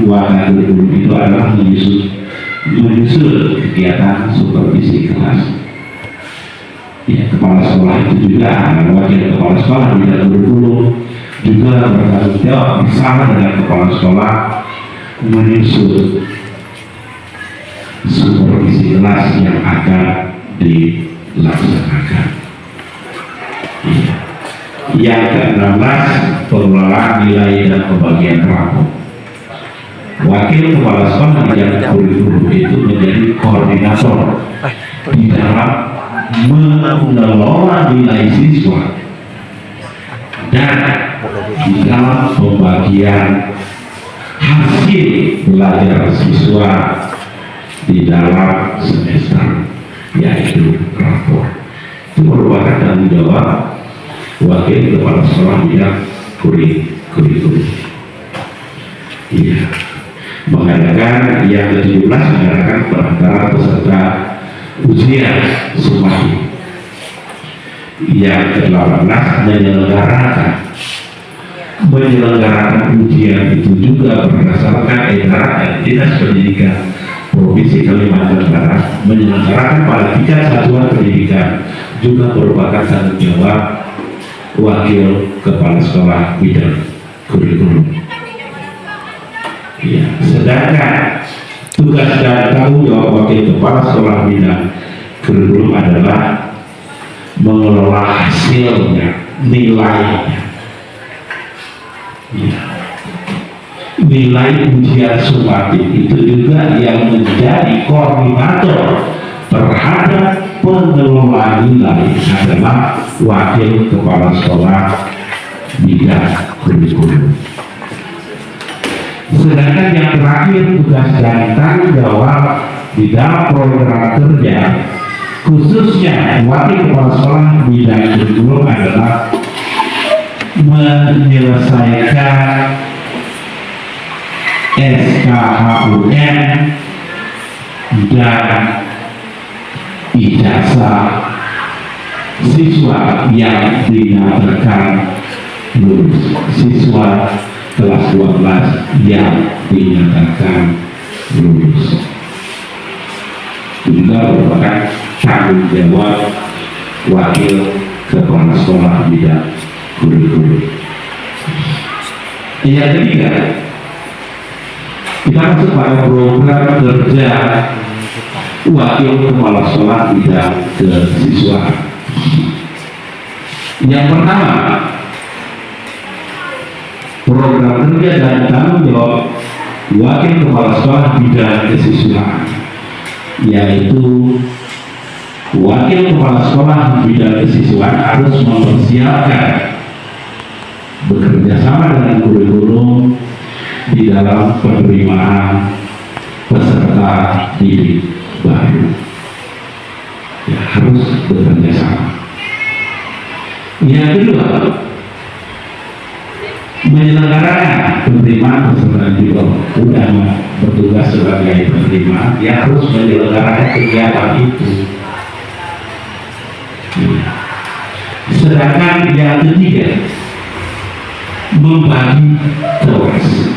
wakil guru itu adalah menyusun kegiatan supervisi kelas. Ya, kepala sekolah itu juga, wakil kepala sekolah bidang guru juga bertanggung jawab bersama dengan kepala sekolah menyusun supervisi kelas yang akan dilaksanakan. Ya. Yang ke-16, pengelolaan nilai dan pembagian rapor. Wakil kepala sekolah yang kurikulum itu menjadi koordinator di dalam mengelola nilai siswa dan di dalam pembagian hasil belajar siswa di dalam semester, yaitu rapor. Itu merupakan tanggung jawab wakil kepala sekolah bidang kurikulum. Iya. mengadakan yang ke-17 mengadakan pendaftaran peserta ujian Sumadi. Yang ke-18 menyelenggarakan ujian itu juga berdasarkan edaran dari Dinas Pendidikan Provinsi Kalimantan Barat, menyelenggarakan pada 3 satuan pendidikan, juga merupakan tanggung jawab Wakil Kepala Sekolah bidang kurikulum. Ya, sedangkan tugas dan tanggung jawab Wakil Kepala Sekolah bidang kurikulum adalah mengelola hasilnya, nilainya. Ya. Nilai ujian sumatif itu juga yang menjadi koordinator terhadap pengelola nilai adalah Wakil Kepala Sekolah bidang kurikulum. Sedangkan yang terakhir, tugas dan tanggung jawab di dalam program kerja khususnya Wakil Kepala Sekolah bidang kurikulum adalah menyelesaikan SKHUN dan ijazah siswa yang dinyatakan lulus, siswa kelas 12 yang dinyatakan lulus. Juga merupakan tanggung jawab Wakil Kepala Sekolah bidang kurikulum. Yang ketiga, kita masuk pada program kerja Wakil Kepala Sekolah bidang kesiswaan. Yang pertama, program kerja dan tanggung jawab Wakil Kepala Sekolah bidang kesiswaan, yaitu Wakil Kepala Sekolah bidang kesiswaan harus mempersiapkan bekerja sama dengan kurikulum di dalam penerimaan peserta didik baru. Ya, harus bekerja sama. Yang kedua, menyelenggarakan penerimaan peserta didik baru. Sudah bertugas sebagai penerima, dia harus menyelenggarakan kegiatan itu. Sedangkan yang ketiga, membagi kelas.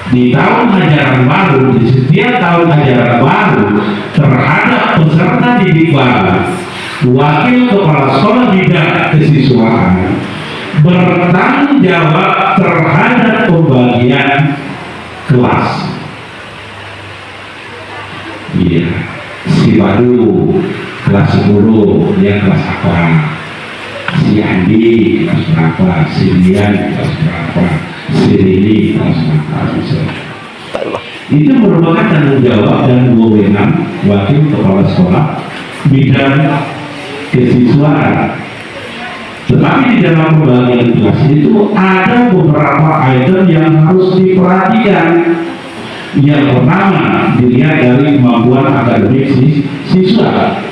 Di tahun ajaran baru, di setiap tahun ajaran baru terhadap peserta didik baru, Wakil Kepala Sekolah bidang kesiswaan bertanggung jawab terhadap pembagian kelas. Iya, si baru kelas 10, dia kelas apa? Si Andi kelas berapa? Si Lian kelas berapa? Si Lili kelas berapa? Itu merupakan tanggung jawab dan wewenang Wakil Kepala Sekolah bidang kesiswaan. Tetapi di dalam pembagian kelas itu ada beberapa item yang harus diperhatikan. Yang pertama, dilihat dari kemampuan akademik siswa.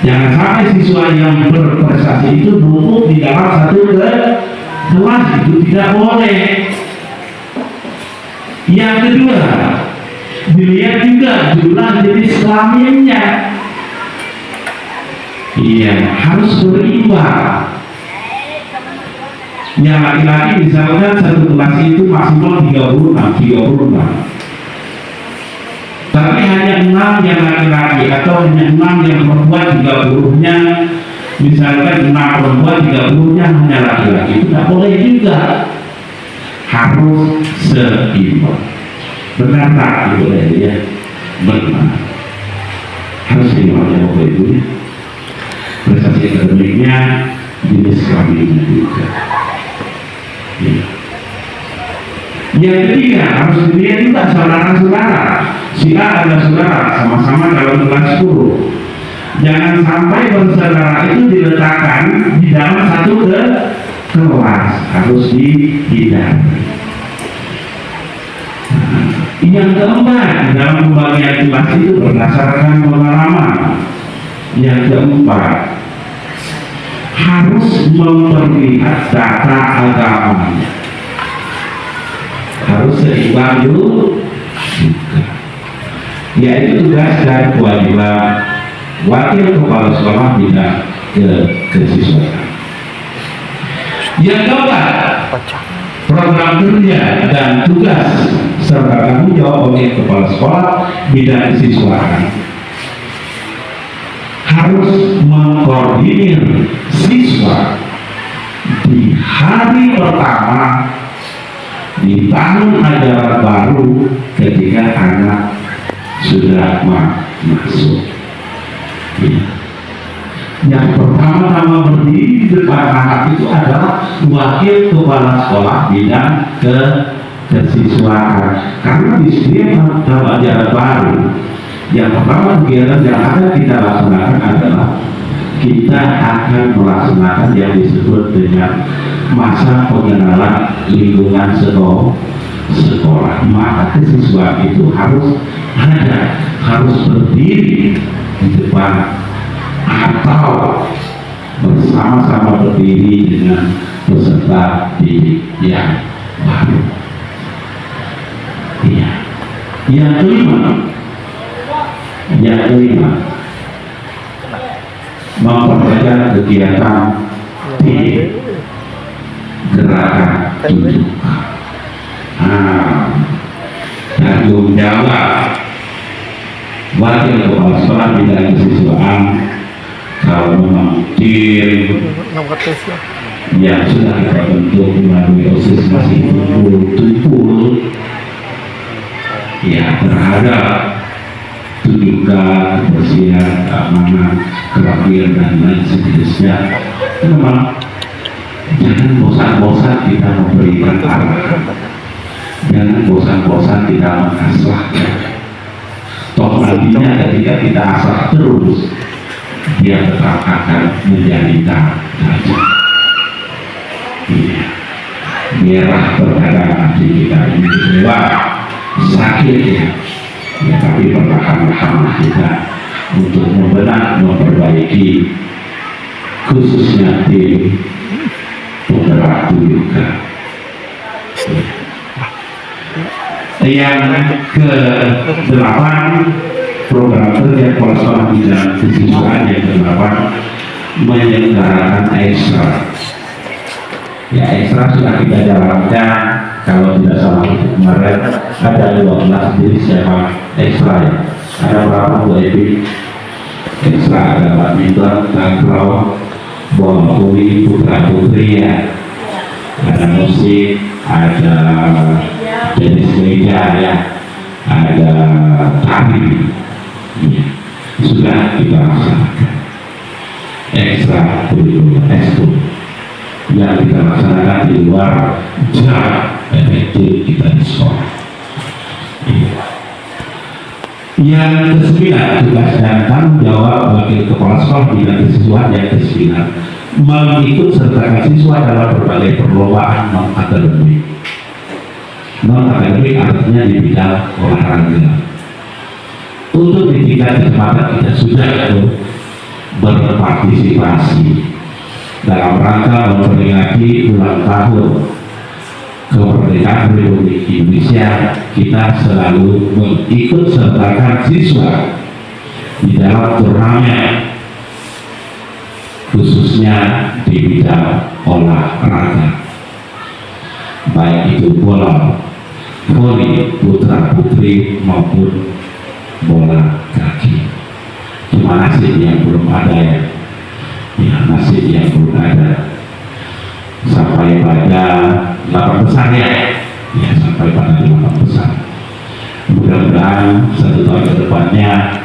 Jangan sampai siswa yang berprestasi itu duduk di dalam satu kelas, itu tidak boleh. Yang kedua, dilihat juga jumlah jenis kelaminnya. Iya, harus berimbang. Yang laki-laki misalkan satu kelas itu maksimal 36. Tapi hanya 6 yang laki-laki atau hanya 6 yang perempuan, 30-nya misalkan 6 perempuan, 30-nya hanya laki-laki, itu tidak boleh juga. Harus seimbang. Benar tak Ibu ya? Benar. Harus seimbang ya Bapak Ibu ya. Prestasi akademiknya, jenis kelaminnya juga. Ya. Yang ketiga, harus dilihat juga saudara-saudara. Si A adalah saudara, sama-sama dalam kelas 10. Jangan sampai bersaudara itu diletakkan di dalam satu kelas, harus dihindari. Yang keempat, dalam pembagian kelas itu berdasarkan pengalaman. Yang keempat, harus memperlihat data agamanya. Harus seimbang juga, yaitu tugas dan kewajiban wakil kepala sekolah bidang kesiswaan. Yang keempat, program kerja dan tugas serta tanggung jawab oleh kepala sekolah bidang kesiswaan harus mengkoordinir siswa di hari pertama di tahun ajaran baru ketika anak sudah masuk. Yang pertama-tama berdiri di depan anak itu adalah wakil kepala sekolah bidang kesiswaan, karena di sini tahun ajaran baru. Yang pertama kegiatan yang akan kita laksanakan adalah kita akan melaksanakan yang disebut dengan masa pengenalan lingkungan sekolah. Maka kesiswaan itu harus berdiri di depan atau bersama-sama berdiri dengan peserta didik yang baru. Iya. Yang kelima, memperbanyak kegiatan di gerakan 7K. Tanggung jawab wakil kepala sekolah bidang kesiswaan kalau memang tim yang sudah kita bentuk melalui OSIS masih tumpul ya terhadap 7K, kebersihan, keamanan, kerapian dan lain sejenisnya. Memang jangan bosan-bosan kita memberikan arahan, jangan bosan-bosan kita mengasahkan. Toh nantinya ketika kita asah terus, dia tetap akan menjadi tajam. Merah perdagangan di kita ini lewat sakit ya, tapi perlahan-lahan kita untuk memperbaiki khususnya tim penggerak 7K. Yang ke-8, program kerja kepala sekolah bidang kesiswaan yang ke-8 menyelenggarakan ekstra. Ya, ekstra sudah kita jalankan, kalau tidak salah kemarin ada 12 jenis ekstra ya. Ada berapa Bu Evi? Ekstra ada badminton, takraw, bola voli, putra putri ya. Ada musik, ada tenis meja ya, ada tari. Ya, sudah kita laksanakan. Ekstra kurikuler ekskul yang kita laksanakan di luar jam efektif kita di sekolah. Yang ke-9, tugas dan tanggung jawab wakil kepala sekolah bidang kesiswaan yang ke-9 mengikut sertakan siswa dalam berbagai perlombaan non-akademik. Non-akademik artinya di bidang olahraga. Untuk di tingkat kecamatan kita sudah berpartisipasi dalam rangka memperingati ulang tahun kemerdekaan Republik Indonesia. Kita selalu mengikut sertakan siswa di dalam turnamen khususnya di bidang olahraga, baik itu bola voli putra putri maupun bola kaki. Cuma nasib yang belum ada ya, nasib yang belum ada sampai pada 8 besar ya, sampai pada 8 besar. Mudah-mudahan 1 tahun ke depannya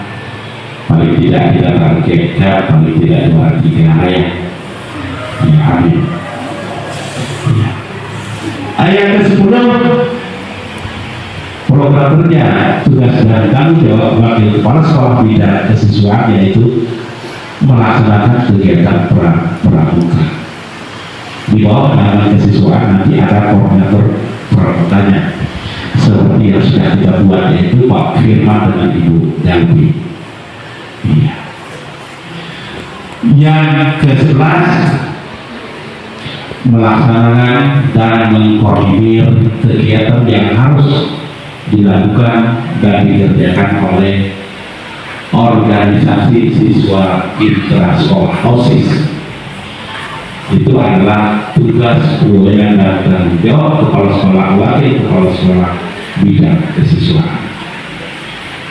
paling tidak kita targetkan paling tidak 2-3 hari ya, amin. Ayat ke-10, program kerja tugas dan tanggung jawab wakil kepala sekolah bidang kesiswaan yaitu melaksanakan kegiatan pramuka. Di bawah penanganan kesiswaan nanti ada koordinator perabotannya seperti yang sudah kita buat, yaitu Pak Firman dengan Ibu Delvi. Iya. Yang ke-11, melaksanakan dan mengkoordinir kegiatan yang harus dilakukan dan dikerjakan oleh organisasi siswa intrasekolah OSIS. Itu adalah tugas, kewenangan dan tanggung jawab kepala sekolah, wakil kepala sekolah bidang kesiswaan.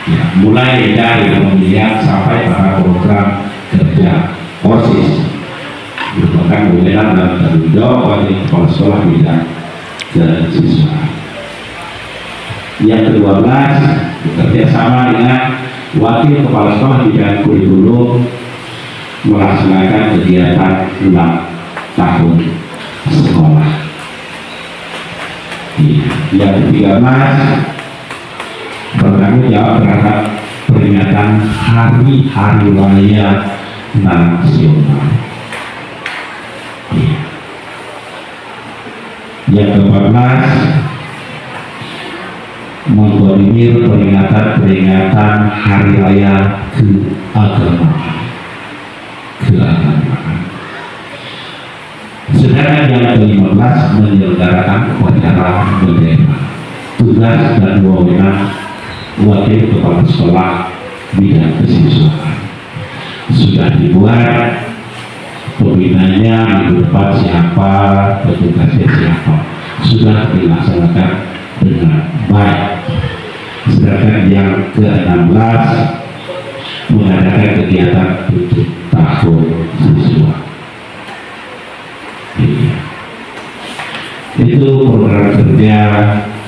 Ya, mulai dari pemilihan sampai pada program kerja OSIS merupakan kewenangan dan tanggung jawab wakil kepala sekolah bidang kesiswaan. Yang ke-12, bekerja sama dengan wakil kepala sekolah bidang kurikulum melaksanakan kegiatan 6 tahun sekolah. Yang ke-13, bertanggung jawab terhadap peringatan hari-hari raya nasional. Yang ke-14, mengkoordinir peringatan hari raya keagamaan. Sedangkan yang ke-15, menyelenggarakan upacara bendera. Tugas dan wewenang wakil kepala sekolah bidang kesiswaan sudah dibuat, pembinanya minggu depan siapa, petugasnya siapa, sudah dilaksanakan dengan baik. Sedangkan yang ke-16, mengadakan kegiatan untuk tahun siswa. Itu program kerja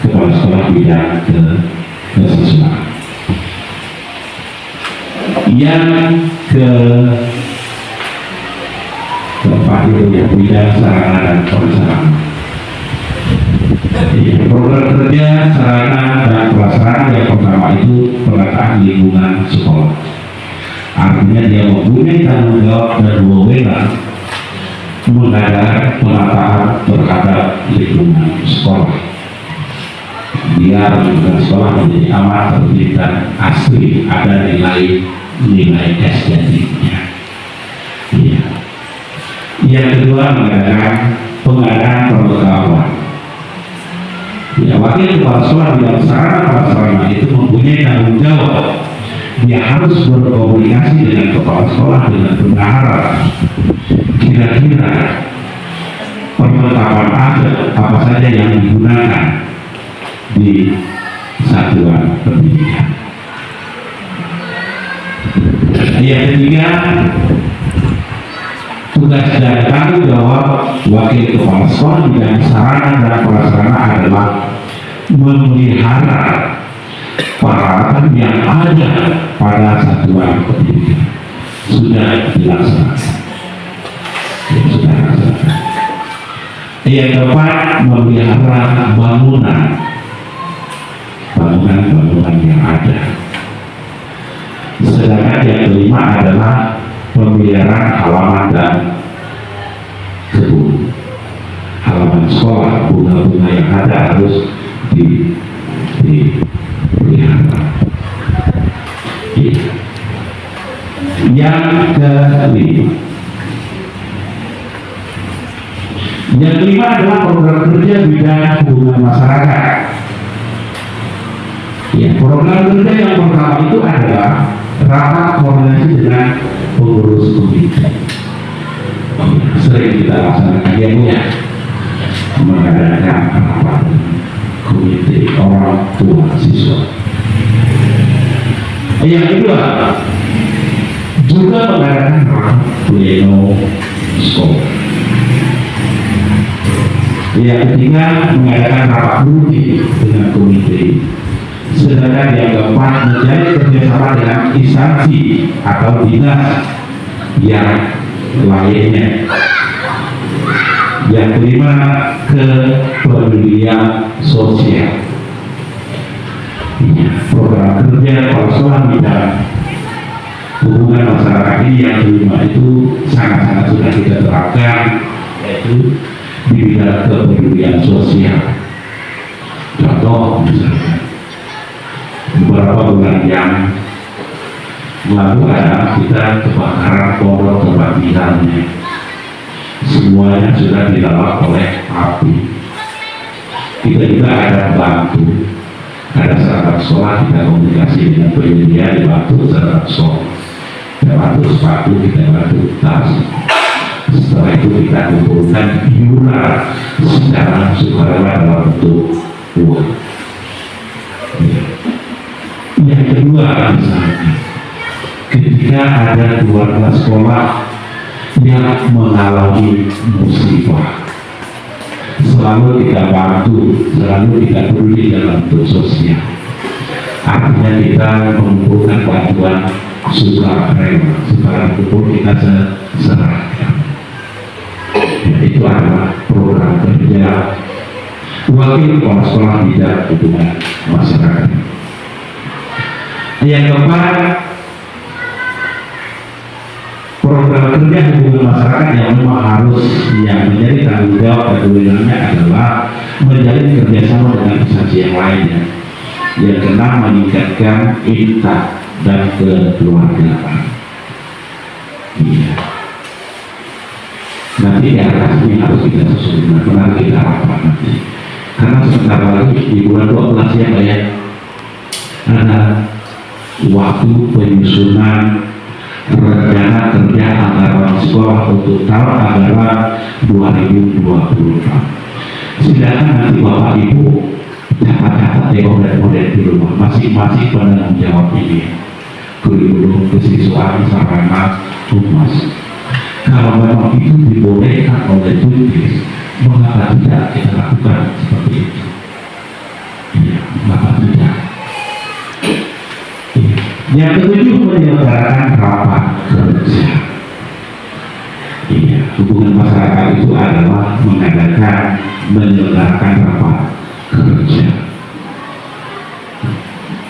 kepala sekolah bidang kesiswaan. Yang keempat itu yang bidang sarana dan prasarana. Program kerja sarana dan prasarana yang pertama itu penataan lingkungan sekolah. Artinya dia mempunyai tanggung jawab dan wewenang mengadakan penataan terhadap lingkungan sekolah. Biar lingkungan sekolah menjadi aman, tertib dan asri, ada nilai estetiknya. Ya. Yang kedua, mengadakan pengadaan pengetahuan. Ya, wakil kepala sekolah bidang sarana prasarana itu mempunyai tanggung jawab. Dia harus berkomunikasi dengan kepala sekolah dengan bendahara. Kira-kira pengetahuan apa saja yang digunakan di satuan pendidikan. Yang ketiga, tugas dan tanggung jawab wakil kepala sekolah bidang sarana dan prasarana adalah memelihara peralatan yang ada pada satuan pendidikan. Sudah dilaksanakan. Yang keempat, memelihara bangunan yang ada. Sedangkan yang kelima adalah pemeliharaan halaman dan kebun. Halaman sekolah, bunga-bunga yang ada harus dipelihara. Yang kelima adalah program kerja bidang hubungan masyarakat. Ya, program kerja yang pertama itu adalah rapat koordinasi dengan pengurus komite. Sering kita laksanakan ya, mengadakan rapat komite orang tua siswa. Yang kedua, juga mengadakan rapat pleno sekolah. Yang ketiga, mengadakan rapat rutin dengan komite. Sedangkan yang keempat, menjadi kerjasama dengan instansi atau dinas yang lainnya. Yang kelima, kepedulian sosial. Program kerja kepala sekolah bidang hubungan masyarakat ini yang kelima itu sangat-sangat sudah kita terapkan, yaitu di bidang kepedulian sosial. Contoh misalnya, beberapa bulan yang lalu ada kita kebakaran pondok tempat tinggalnya. semuanya sudah dilalap oleh api. Kita juga ada bantu, ada sahabat sekolah kita komunikasi dengan penyedia dibantu sahabat sekolah, kita bantu sepatu, kita bantu tas. Setelah itu kita kumpulkan iuran secara sukarela dalam bentuk uang. Yang kedua, misalnya ketika ada keluarga sekolah yang mengalami musibah, selalu kita bantu, selalu kita peduli dalam bentuk sosial. Artinya kita mengumpulkan bantuan sukarela, sekarang kumpul kita serahkan. Itu adalah program kerja wakil kepala sekolah bidang hubungan masyarakat. Yang keempat, program kerja hubungan masyarakat yang memang harus yang menjadi tanggung jawab dan kewenangannya adalah menjalin kerjasama dengan instansi yang lainnya. Yang keenam, meningkatkan etika dan kekeluargaan. Iya. Nanti di atas ini harus kita susun, benar kita rapat nanti. Karena sebentar lagi di bulan 12 ya Pak ya, ada waktu penyusunan rencana kerja anggaran sekolah untuk tahun anggaran 2024. Silakan nanti Bapak Ibu catat-catat ya model di rumah, masing-masing penanggung jawab ini, kurikulum, kesiswaan, sarana, humas. Kalau memang itu dibolehkan oleh Tutis, mengapa tidak kita lakukan seperti itu? Iya, mengapa tidak? Iya. Yang ketujuh, menyelenggarakan rapat kerja. Iya, hubungan masyarakat itu adalah menyelenggarakan rapat kerja.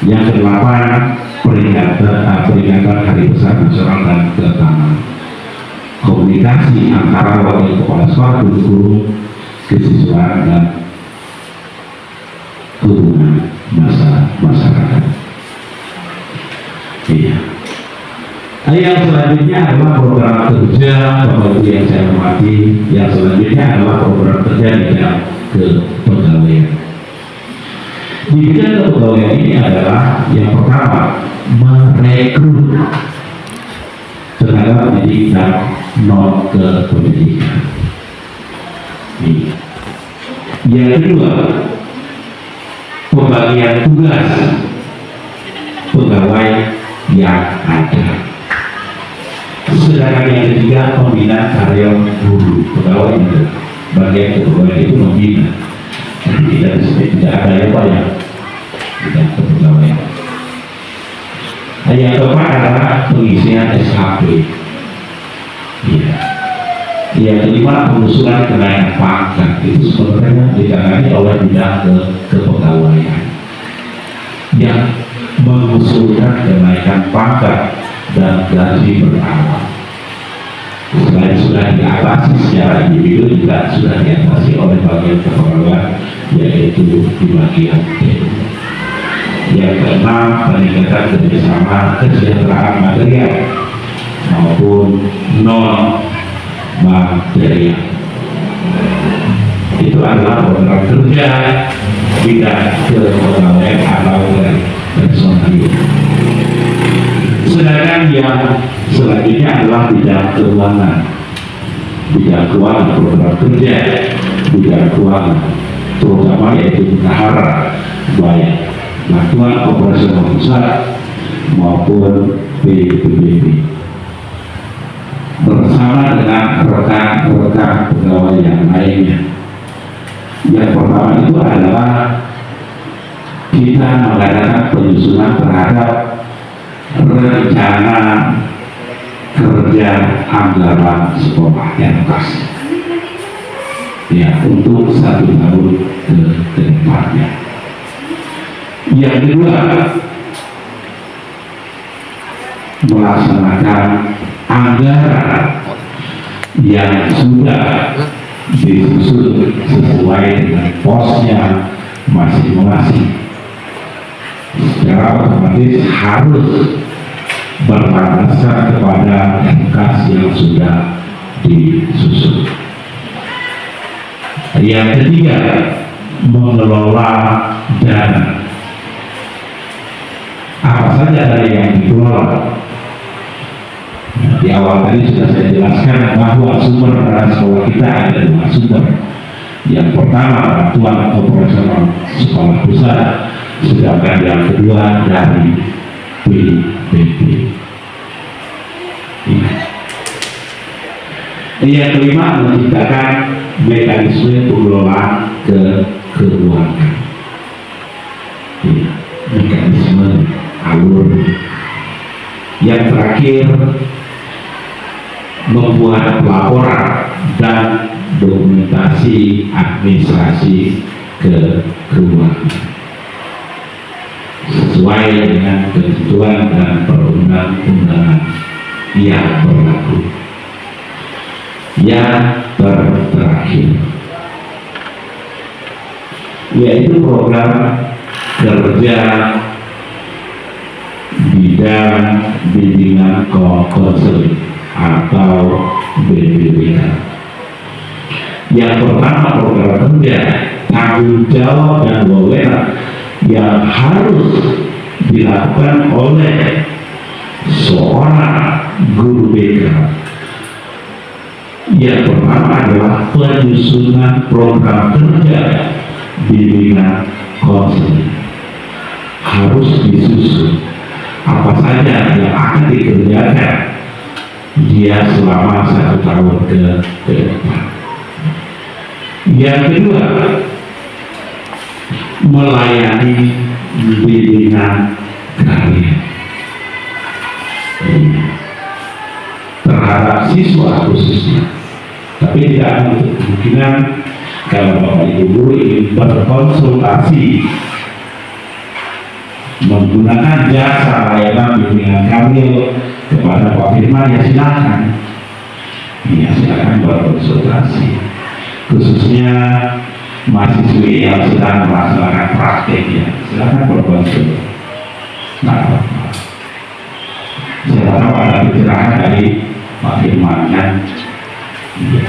Yang kedelapan, peringatan Hari Besar Nasional dan Keamanan. Komunikasi antara wakil kepala sekolah, guru-guru, kesiswaan dan hubungan masyarakat. Iya. Yang selanjutnya adalah program kerja Bapak Ibu yang saya hormati. Yang selanjutnya adalah program kerja di bidang kepegawaian. Di bidang kepegawaian ini adalah yang pertama, merekrut tenaga pendidik dan non kependidikan. Yang kedua, pembagian tugas pegawai yang ada. Sedangkan yang ketiga, pembinaan karyawan guru pegawai itu. Bagian kepegawaian itu membina. Tidak ada yang banyak tidak kepegawaian. Yang keempat adalah pengisian SKP. Ya. Yang kelima, pengusulan kenaikan pangkat. Itu sebenarnya ditangani oleh bidang kepegawaian yang mengusulkan kenaikan pangkat dan gaji berawal. Selain sudah diatasi secara individu, juga sudah diatasi oleh bagian kepegawaian, yaitu di bagian TU. Yang keenam, peningkatan kerjasama kesejahteraan material maupun non material. Itu adalah program kerja bidang kepegawaian atau personal. Sedangkan yang selanjutnya adalah bidang keuangan. Bidang keuangan, program kerja bidang keuangan, terutama yaitu bendahara, baik bantuan operasional pusat maupun PPBB, bersama dengan rekan-rekan pegawai yang lainnya. Yang pertama itu adalah kita mengadakan penyusunan terhadap rencana kerja anggaran sekolah yang khas ya untuk 1 tahun ke depannya. Yang kedua, melaksanakan anggaran yang sudah disusun sesuai dengan posnya masing-masing. Secara otomatis harus berlandaskan kepada yang khas yang sudah disusun. Yang ketiga, mengelola dana. Apa saja dari yang dikelola? Di awal tadi sudah saya jelaskan bahwa sumber dana sekolah kita ada dua sumber. Yang pertama bantuan operasional sekolah pusat, sedangkan yang kedua dari PBB. Yang kelima, menciptakan mekanisme pengelolaan keuangan. Mekanisme alur. Yang terakhir, membuat laporan dan dokumentasi administrasi keuangan sesuai dengan ketentuan dan perundang-undangan yang berlaku. Yang terakhir yaitu program kerja bidang bimbingan konseling atau BBBK. Yang pertama, program kerja tanggung jawab dan wewenang yang harus dilakukan oleh seorang guru BK. Yang pertama adalah penyusunan program kerja bimbingan konseling. Harus disusun apa saja yang akan dikerjakan dia selama 1 tahun ke depan. Yang kedua, melayani bimbingan karya terhadap siswa khususnya. Tapi tidak menutup kemungkinan kalau Bapak Ibu guru ingin berkonsultasi menggunakan jasa layanan bimbingan karya kepada Pak Firman, ya silakan. Ya silakan berkonsultasi. Khususnya mahasiswi yang sedang melaksanakan prakteknya, silakan berkonsultasi. Nah, saya harap ada pencerahan dari Pak Firman kan. Ya.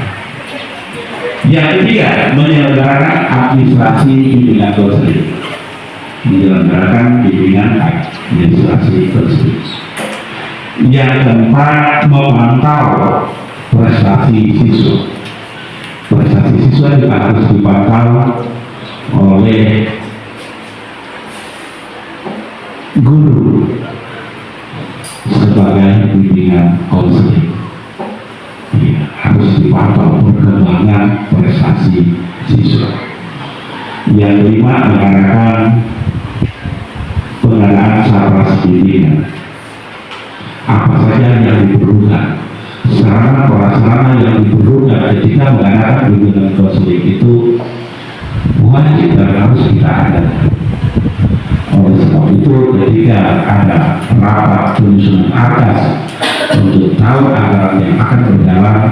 Yang ketiga, menyelenggarakan administrasi bimbingan konseling. Menyelenggarakan bimbingan administrasi konseling. Yang keempat, memantau prestasi siswa. Prestasi siswa juga harus dipantau oleh guru sebagai bimbingan konseling. Ya, harus dipantau perkembangan prestasi siswa. Yang kelima, mengadakan pengadaan sarana bimbingan. Apa saja yang diperlukan, sarana prasarana yang diperlukan ketika mengadakan bimbingan konseling itu wajib dan harus kita ada. Oleh sebab itu, ketika ada rapat penyusunan atas untuk tahu anggaran yang akan berjalan,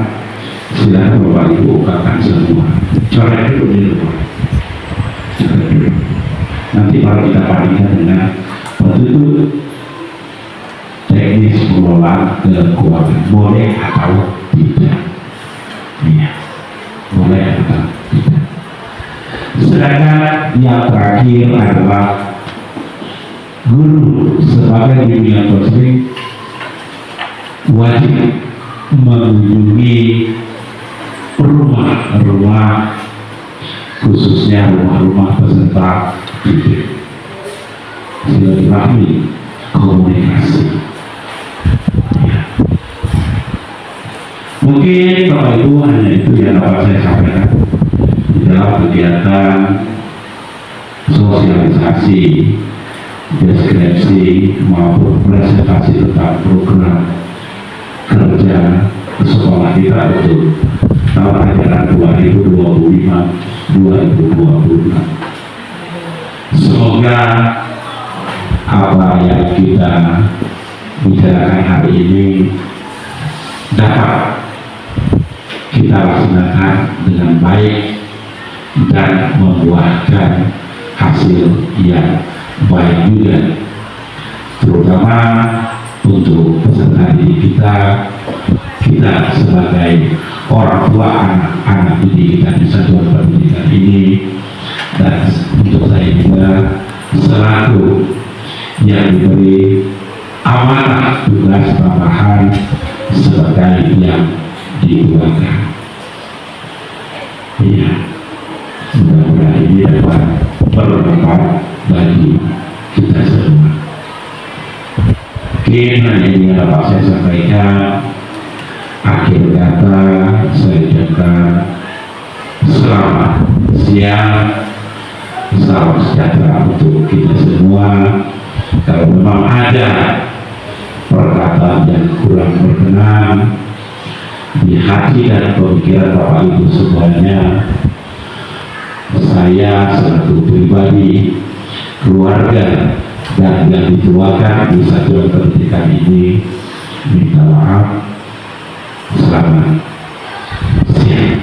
silakan Bapak Ibu ungkapkan semua. Coret dulu di rumah. Nanti baru kita bandingkan dengan bentuk teknis pengelolaan keuangan, boleh atau tidak. Iya, boleh atau tidak. Sedangkan yang terakhir adalah guru sebagai bimbingan konseling wajib mengunjungi rumah-rumah, khususnya rumah-rumah peserta didik, silaturahmi, komunikasi. Ya. Mungkin Bapak Ibu hanya itu yang dapat saya sampaikan di dalam kegiatan sosialisasi, deskripsi maupun presentasi tentang program kerja sekolah kita untuk tahun ajaran 2025-2026. Semoga apa yang kita bicarakan hari ini dapat kita laksanakan dengan baik dan membuahkan hasil yang baik juga, terutama untuk peserta didik kita kita sebagai orang tua anak-anak didik kita di satuan pendidikan ini, dan untuk saya juga selaku yang diberi amanah tugas tambahan sebagai yang dituakan. Iya, mudah-mudahan ini dapat bermanfaat bagi kita semua. Mungkin hanya ini yang dapat saya sampaikan. Akhir kata saya ucapkan selamat siang, salam sejahtera untuk kita semua. Kalau memang ada perkataan yang kurang berkenan di hati dan pemikiran Bapak Ibu semuanya, saya selaku pribadi, keluarga, dan yang dituakan di satuan pendidikan ini minta maaf. Selamat siang.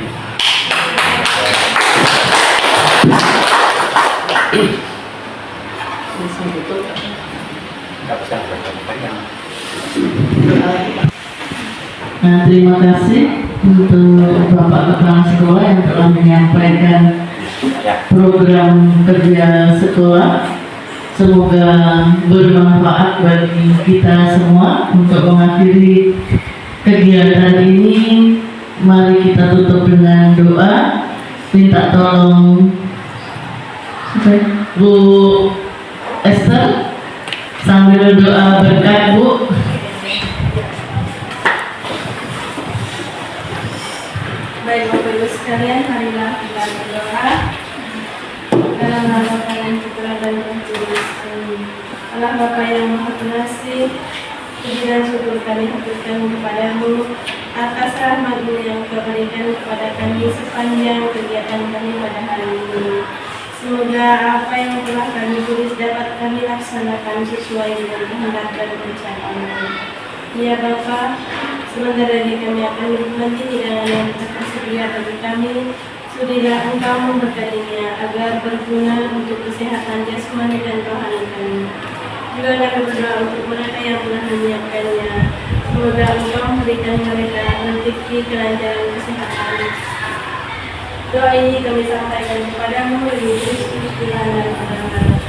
Nah, terima kasih untuk Bapak Kepala Sekolah yang telah menyampaikan program kerja sekolah. Semoga bermanfaat bagi kita semua. Untuk mengakhiri kegiatan ini, mari kita tutup dengan doa. Minta tolong Bu Esther sambil doa berkat, Bu. Baik Bapak Ibu sekalian, marilah kita berdoa. Dalam nama Bapa dan Putra dan Roh Kudus. Amin. Allah Bapa yang Maha Pengasih, puji dan syukur kami haturkan kepadamu atas rahmat-Mu yang Kau berikan kepada kami sepanjang kegiatan kami pada hari ini. Semoga apa yang telah kami tulis dapat kami laksanakan sesuai dengan kehendak dan rencana-Mu. Ya Bapa, sebentar lagi kami akan menikmati hidangan yang Telah tersedia bagi kami. Sudilah Engkau memberkatinya agar berguna untuk kesehatan jasmani dan rohani kami. Juga kami berdoa untuk mereka yang telah menyiapkannya. Semoga Engkau memberikan mereka rezeki, kelancaran, kesehatan. Doa ini kami sampaikan kepadamu, Yesus Kristus, Tuhan dan Saudara.